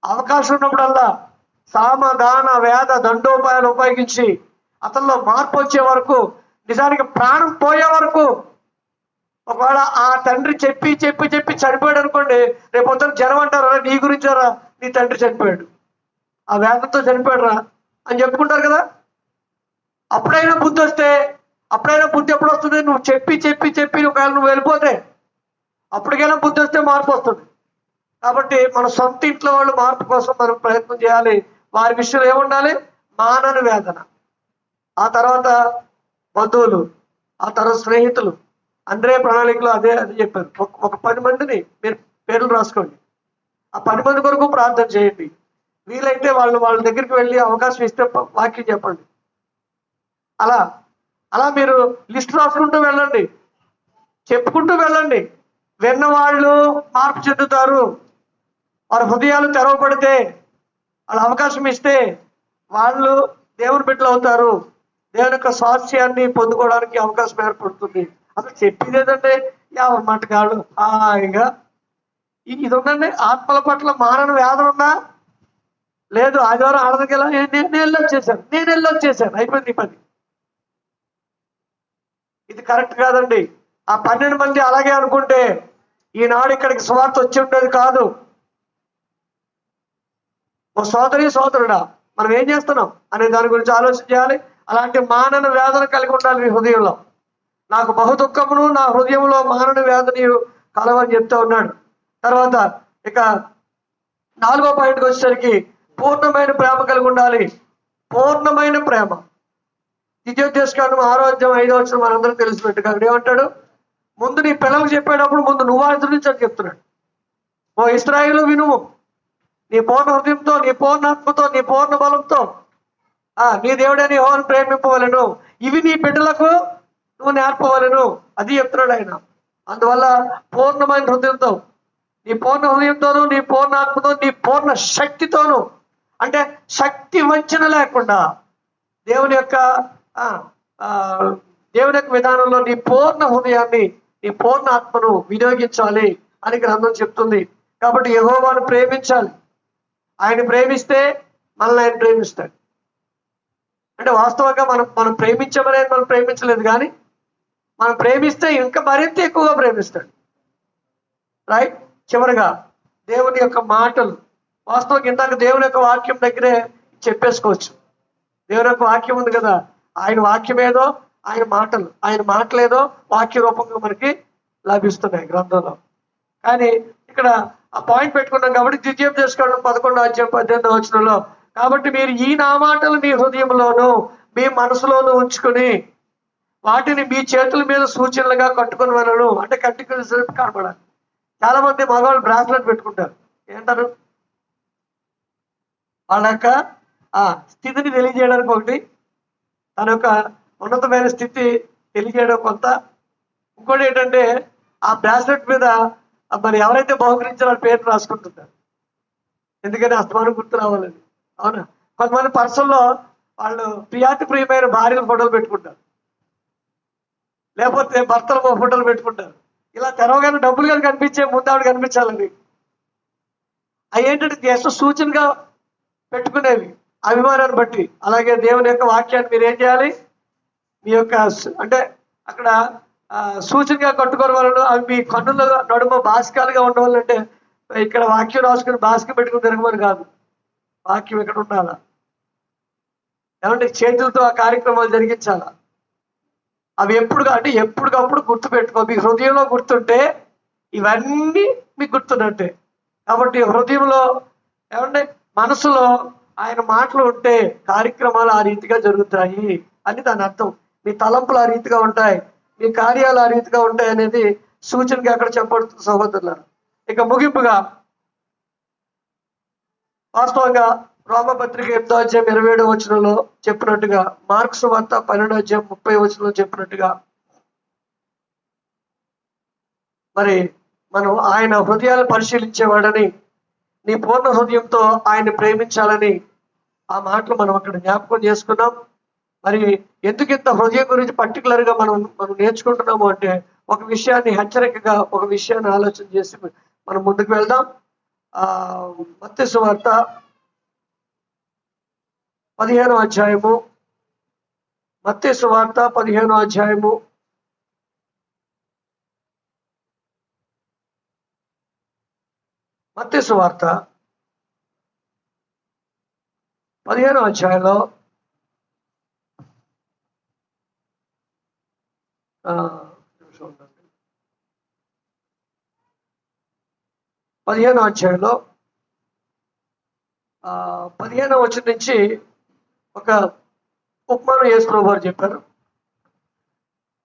[SPEAKER 1] అవకాశం ఉన్నప్పుడల్లా సామధాన వేద దండోపాయాలు ఉపయోగించి అతనిలో మార్పు వచ్చే వరకు, నిజానికి ప్రాణం పోయే వరకు, ఒకవేళ ఆ తండ్రి చెప్పి చనిపోయాడు అనుకోండి, రేపు పొద్దున జనం అంటారా, నీ గురించారా నీ తండ్రి చనిపోయాడు, ఆ వేదంతో చనిపోయాడు రా అని చెప్పుకుంటారు కదా. అప్పుడైనా బుద్ధి ఎప్పుడు వస్తుంది? నువ్వు చెప్పి ఒకవేళ నువ్వు వెళ్ళిపోతే అప్పటికైనా బుద్ధి వస్తే మార్పు వస్తుంది. కాబట్టి మన సొంత ఇంట్లో వాళ్ళు మార్పు కోసం మనం ప్రయత్నం చేయాలి. వారి విషయంలో ఏముండాలి? మానని వేదన. ఆ తర్వాత బంధువులు, ఆ తర్వాత స్నేహితులు. అంద్రే ప్రణాళికలో అదే చెప్పారు. ఒక 10 మందిని మీరు పేర్లు రాసుకోండి. ఆ 10 మంది కొరకు ప్రార్థన చేయండి. వీలైతే వాళ్ళ దగ్గరికి వెళ్ళి అవకాశం ఇస్తే వాక్యం చెప్పండి. అలా మీరు లిస్ట్ రాసుకుంటూ వెళ్ళండి, చెప్పుకుంటూ వెళ్ళండి. విన్నవాళ్ళు మార్పు చెందుతారు. వారి హృదయాలు తెరవబడితే, వాళ్ళ అవకాశం ఇస్తే వాళ్ళు దేవుని బిడ్డలు అవుతారు. దేవుని యొక్క స్వాస్థ్యాన్ని పొందుకోవడానికి అవకాశం ఏర్పడుతుంది. అసలు చెప్పేదేదంటే ఎవరి మాట కాదు హాయిగా ఇది ఉందండి. ఆత్మల పట్ల మానవ వేదన ఉందా? లేదు. ఆదివారం ఆడదకెలా నేను వెళ్ళొచ్చేసాను అయిపోయింది పని. ఇది కరెక్ట్ కాదండి. ఆ 12 మంది అలాగే అనుకుంటే ఈనాడు ఇక్కడికి సువార్త వచ్చి ఉండేది కాదు. ఓ సోదరుడా, మనం ఏం చేస్తున్నాం అనే దాని గురించి ఆలోచన చేయాలి. అలాంటి మానన వేదన కలిగి ఉండాలి నీ హృదయంలో. నాకు బహు దుఃఖమును నా హృదయంలో మానన వేదన కలవని చెప్తూ ఉన్నాడు. తర్వాత ఇక 4వ పాయింట్కి వచ్చేసరికి పూర్ణమైన ప్రేమ కలిగి ఉండాలి. పూర్ణమైన ప్రేమ. ద్వితీయోపదేశకాండం 6వ అధ్యాయం 5వ వచనం మనందరం తెలిసినట్టుగా అక్కడ ఏమంటాడు? ముందు నీ పిల్లలకు చెప్పేటప్పుడు ముందు నువ్వు ఆచరించని చెప్తున్నాడు. ఓ ఇశ్రాయేలు వినుము, నీ పూర్ణ హృదయంతో, నీ పూర్ణ ఆత్మతో, నీ పూర్ణ బలంతో నీ దేవుడని యెహోవాను ప్రేమింపవలెను. ఇవి నీ బిడ్డలకు నువ్వు నేర్పవలెను. అది చెప్తున్నాడు ఆయన. అందువల్ల పూర్ణమైన హృదయంతో, నీ పూర్ణ హృదయంతోనూ, నీ పూర్ణ ఆత్మతో, నీ పూర్ణ శక్తితోనూ, అంటే శక్తి వంచన లేకుండా దేవుని యొక్క విధానంలో నీ పూర్ణ హృదయాన్ని, నీ పూర్ణ ఆత్మను వినియోగించాలి అని గ్రంథం చెప్తుంది. కాబట్టి యెహోవాను ప్రేమించాలి. ఆయన ప్రేమిస్తే మనల్ని ఆయన ప్రేమిస్తాడు. అంటే వాస్తవంగా మనం ప్రేమించమనేది మనం ప్రేమించలేదు, కానీ మనం ప్రేమిస్తే ఇంకా మరింత ఎక్కువగా ప్రేమిస్తాడు. రైట్. చివరిగా దేవుని యొక్క మాటలు. వాస్తవంగా ఇందాక దేవుని యొక్క వాక్యం దగ్గరే చెప్పేసుకోవచ్చు. దేవుని యొక్క వాక్యం ఉంది కదా, ఆయన వాక్యం ఏదో ఆయన మాటలేదో వాక్య రూపంగా మనకి లభిస్తున్నాయి గ్రంథంలో. కానీ ఇక్కడ ఆ పాయింట్ పెట్టుకున్నాం కాబట్టి ద్వితీయోపదేశకాండం 11వ అధ్యాయం 18వ వచనంలో, కాబట్టి మీరు ఈ నా మాటలు మీ హృదయంలోనూ మీ మనసులోనూ ఉంచుకొని వాటిని మీ చేతుల మీద సూచనలుగా కట్టుకొని వెళ్ళను. అంటే కట్టుకుని కనపడాలి. చాలా మంది మగవాళ్ళు బ్రాస్లెట్ పెట్టుకుంటారు. ఏంటారు? వాళ్ళ యొక్క స్థితిని తెలియజేయడానికి ఒకటి, తన యొక్క ఉన్నతమైన స్థితి తెలియజేయడం కొంత. ఇంకోటి ఏంటంటే ఆ బ్రాస్లెట్ మీద మరి ఎవరైతే బహుకరించారో వాళ్ళ పేరు రాసుకుంటున్నారు. ఎందుకని అస్తమానం గుర్తు రావాలని. అవునా? కొంతమంది పర్సన్లో వాళ్ళు ప్రియమైన భార్యల ఫోటోలు పెట్టుకుంటారు, లేకపోతే భర్తల ఫోటోలు పెట్టుకుంటారు. ఇలా తెరవగానే డబ్బులు కానీ కనిపించే ముందు ఆవిడ కనిపించాలని. అవి ఏంటంటే జస్ట్ సూచనగా పెట్టుకునేవి అభిమానాన్ని బట్టి. అలాగే దేవుని యొక్క వాక్యాన్ని మీరు ఏం చేయాలి? మీ యొక్క అంటే అక్కడ సూచనగా కట్టుకోవడం వలన అవి మీ కన్నుల నడుమ బాసికాలుగా ఉండవాలంటే ఇక్కడ వాక్యం రాసుకుని బాసిక పెట్టుకుని తిరగమని కాదు. వాక్యం ఇక్కడ ఉండాలా? ఏమంటే చేతులతో ఆ కార్యక్రమాలు జరిగించాలా? అవి ఎప్పటికప్పుడు గుర్తుపెట్టుకో. మీ హృదయంలో గుర్తుంటే ఇవన్నీ మీకు గుర్తున్నట్టే. కాబట్టి హృదయంలో ఏమంటే మనసులో ఆయన మాటలు ఉంటే కార్యక్రమాలు ఆ రీతిగా జరుగుతాయి అని దాని అర్థం. మీ తలంపులు ఆ రీతిగా ఉంటాయి, మీ కార్యాలు ఆ రీతిగా ఉంటాయి అనేది సూచనగా అక్కడ చెప్పబడుతుంది సహోదరులారా. ఇక ముగింపుగా వాస్తవంగా రోమపత్రిక 8వ అధ్యాయం 27వ వచనంలో చెప్పినట్టుగా, మార్క్స్ వార్త 12వ అధ్యాయం 30వ వచనంలో చెప్పినట్టుగా, మరి మనం ఆయన హృదయాలు పరిశీలించేవాడని, నీ పూర్ణ హృదయంతో ఆయన్ని ప్రేమించాలని ఆ మాటలు మనం అక్కడ జ్ఞాపకం చేసుకున్నాం. మరి ఎందుకు ఇంత హృదయం గురించి పర్టికులర్గా మనం నేర్చుకుంటున్నాము అంటే, ఒక విషయాన్ని హెచ్చరికగా, ఒక విషయాన్ని ఆలోచన చేసి మనం ముందుకు వెళ్దాం. మత్తయి సువార్త 15వ అధ్యాయము, మత్తయి సువార్త 15వ అధ్యాయము 15వ అధ్యాయంలో 15వ అధ్యాయంలో 15వ వచనం నుంచి ఒక ఉపమానం యేసు ప్రభువు వారు చెప్పారు.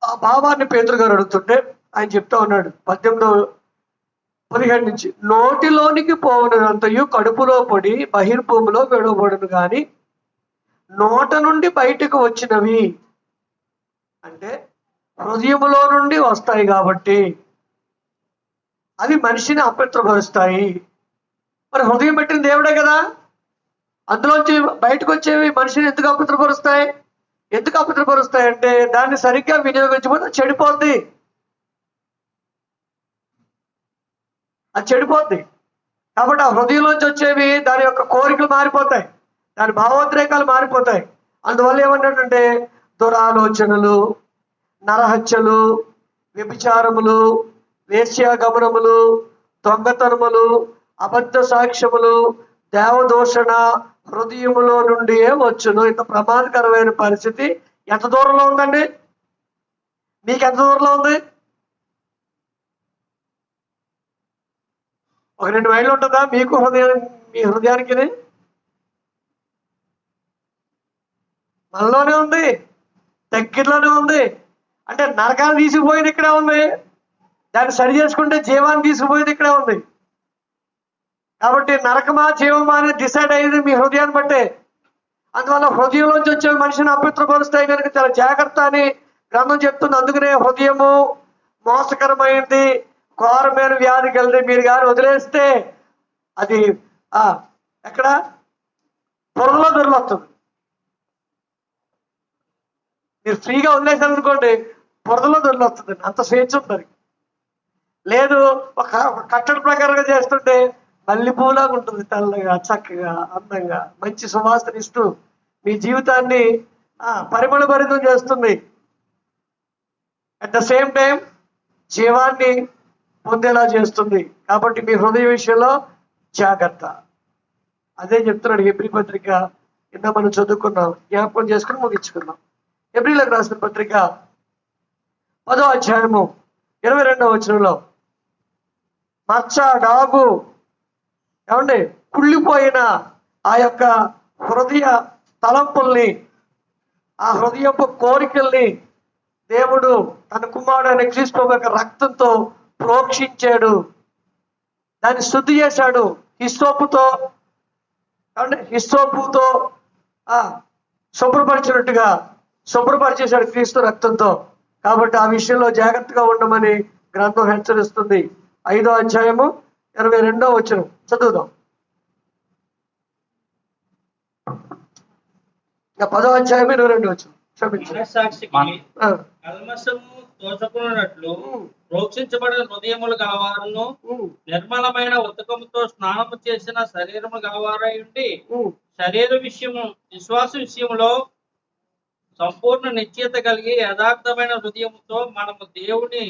[SPEAKER 1] ఆ భావాన్ని పేతురు గారు అడుగుతుంటే ఆయన చెప్తా ఉన్నాడు 18:17 నుంచి, నోటిలోనికి పోవనంతయు కడుపులో పడి బహిర్భూమిలో విడవబడును, కానీ నోట నుండి బయటకు వచ్చినవి అంటే హృదయములో నుండి వస్తాయి కాబట్టి అవి మనిషిని అపవిత్రపరుస్తాయి. మరి హృదయం పెట్టిన దేవుడే కదా, అందులోంచి బయటకు వచ్చేవి మనిషిని ఎందుకు అపవిత్రపరుస్తాయి? ఎందుకు అపవిత్రపరుస్తాయి అంటే దాన్ని సరిగ్గా వినియోగించకపోతే చెడిపోద్ది, అది చెడిపోద్ది. కాబట్టి ఆ హృదయంలోంచి వచ్చేవి దాని యొక్క కోరికలు మారిపోతాయి, దాని భావోద్రేకాలు మారిపోతాయి. అందువల్ల ఏమంటాడంటే దురాలోచనలు, నరహత్యలు, వ్యభిచారములు, వేశ్యాగమనములు, దొంగతనములు, అబద్ధ సాక్ష్యములు, దేవదూషణ హృదయములో నుండి వచ్చును. ఇంత ప్రమాదకరమైన పరిస్థితి ఎంత దూరంలో ఉందండి? మీకు ఎంత దూరంలో ఉంది? ఒక 2 మైళ్ళు ఉంటుందా మీకు మీ హృదయానికి? మనలోనే ఉంది, దగ్గరలోనే ఉంది. అంటే నరకాన్ని తీసుకుపోయేది ఇక్కడే ఉంది, దాన్ని సరి చేసుకుంటే జీవాన్ని తీసుకుపోయేది ఇక్కడే ఉంది. కాబట్టి నరకమా జీవమా అనేది డిసైడ్ అయ్యేది మీ హృదయాన్ని బట్టే. అందువల్ల హృదయంలోంచి వచ్చే మనిషిని అపవిత్రపరుస్తాయి కనుక చాలా జాగ్రత్త అని గ్రంథం చెప్తుంది. అందుకనే హృదయము మోసకరమైంది, ఘోరమైన వ్యాధి కలిగి మీరు కానీ వదిలేస్తే అది ఎక్కడ పొరలో దొరికొస్తుంది. మీరు ఫ్రీగా వదిలేసారు అనుకోండి, పొరలో దొరికొస్తుంది, అంత స్వేచ్ఛ ఉంటుంది. లేదు ఒక కట్టడి ప్రకారంగా చేస్తుంటే మల్లెపూలాగా ఉంటుంది, తెల్లగా చక్కగా అందంగా మంచి సువాసన ఇస్తూ మీ జీవితాన్ని పరిమళభరితం చేస్తుంది. అట్ ద సేమ్ టైం జీవాన్ని పొందేలా చేస్తుంది. కాబట్టి మీ హృదయ విషయంలో జాగ్రత్త. అదే చెప్తున్నాడు హెబ్రీ పత్రిక. కింద మనం చదువుకున్నాం, జ్ఞాపకం చేసుకుని ముగించుకున్నాం. హెబ్రీలకు రాసిన పత్రిక 10వ అధ్యాయము 22వ వచనంలో, మచ్చ, డాగు, ఏమండి కుళ్ళిపోయిన ఆ యొక్క హృదయ తలంపుల్ని, ఆ హృదయపు కోరికల్ని దేవుడు తన కుమారుడైన క్రీస్తు యొక్క రక్తంతో ప్రోక్షించాడు, దాన్ని శుద్ధి చేశాడు. హిస్సోపుతో శుభ్రపరిచినట్టుగా శుభ్రపరిచేశాడు క్రీస్తు రక్తంతో. కాబట్టి ఆ విషయంలో జాగ్రత్తగా ఉండమని గ్రంథం హెచ్చరిస్తుంది. 5వ అధ్యాయము 22వ వచనం చదువుదాం. 10వ అధ్యాయం 22వ వచనం.
[SPEAKER 3] కల్మషము తోచకున్నట్లు ప్రోక్షించబడిన హృదయములు గలవారును, నిర్మలమైన ఉతకముతో స్నానము చేసిన శరీరము గలవారై ఉండి, శరీర విషయము విశ్వాస విషయంలో సంపూర్ణ నిశ్చయత కలిగి యథార్థమైన హృదయముతో మనము దేవుని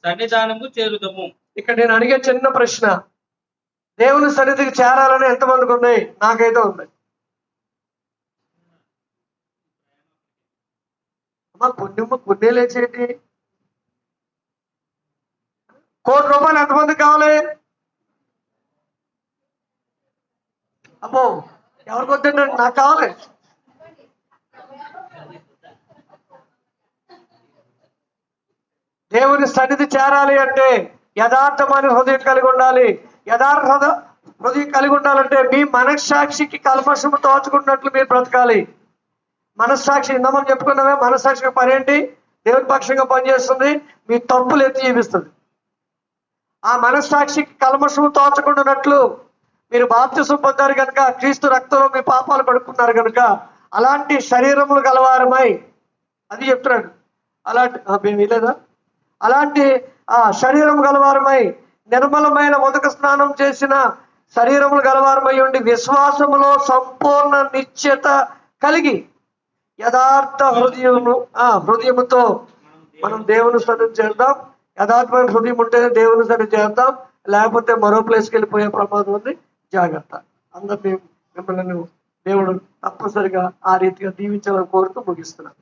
[SPEAKER 3] సన్నిధానము చేరుదము.
[SPEAKER 1] ఇక్కడ నేను అడిగే చిన్న ప్రశ్న, దేవుని సన్నిధికి చేరాలని ఎంతమందికి ఉంది? నాకైతే ఉంది. అమ్మా పుణ్యం లేచేటి. ₹1,00,00,000 ఎంతమందికి కావాలి? అమ్మో ఎవరికి వద్దండి, నాకు కావాలి. దేవుని సన్నిధి చేరాలి అంటే యథార్థమైన హృదయం కలిగి ఉండాలి. యథార్థ హృదయం కలిగి ఉండాలంటే మీ మనస్సాక్షికి కల్మషము తోచుకున్నట్లు మీరు బ్రతకాలి. మనస్సాక్షి ఇందామని చెప్పుకున్నామే, మనస్సాక్షికి పని ఏంటి? దేవుని పక్షంగా పనిచేస్తుంది, మీ తప్పులు ఎత్తి చూపిస్తుంది. ఆ మనస్సాక్షికి కల్మషము తోచకుండానట్లు మీరు బాప్తిసం పొందారు కనుక, క్రీస్తు రక్తంలో మీ పాపాలు కడుక్కున్నారు కనుక, అలాంటి శరీరములు గలవారమై, అది చెప్తున్నాడు. మేము లేదా అలాంటి శరీరం గలవారమై, నిర్మలమైన ఉదక స్నానం చేసిన శరీరములు గలవారమై ఉండి, విశ్వాసములో సంపూర్ణ నిశ్చయత కలిగి యథార్థ హృదయముతో మనం దేవుని సన్నిధి చేద్దాం. యథార్థమైన హృదయం ఉంటేనే దేవుని సన్నిధి చేద్దాం, లేకపోతే మరో ప్లేస్కి వెళ్ళిపోయే ప్రమాదం ఉంది. జాగ్రత్త. అందరినీ మిమ్మల్ని దేవుడు తప్పనిసరిగా ఆ రీతిగా దీవించాలని కోరుతూ ముగిస్తున్నాను.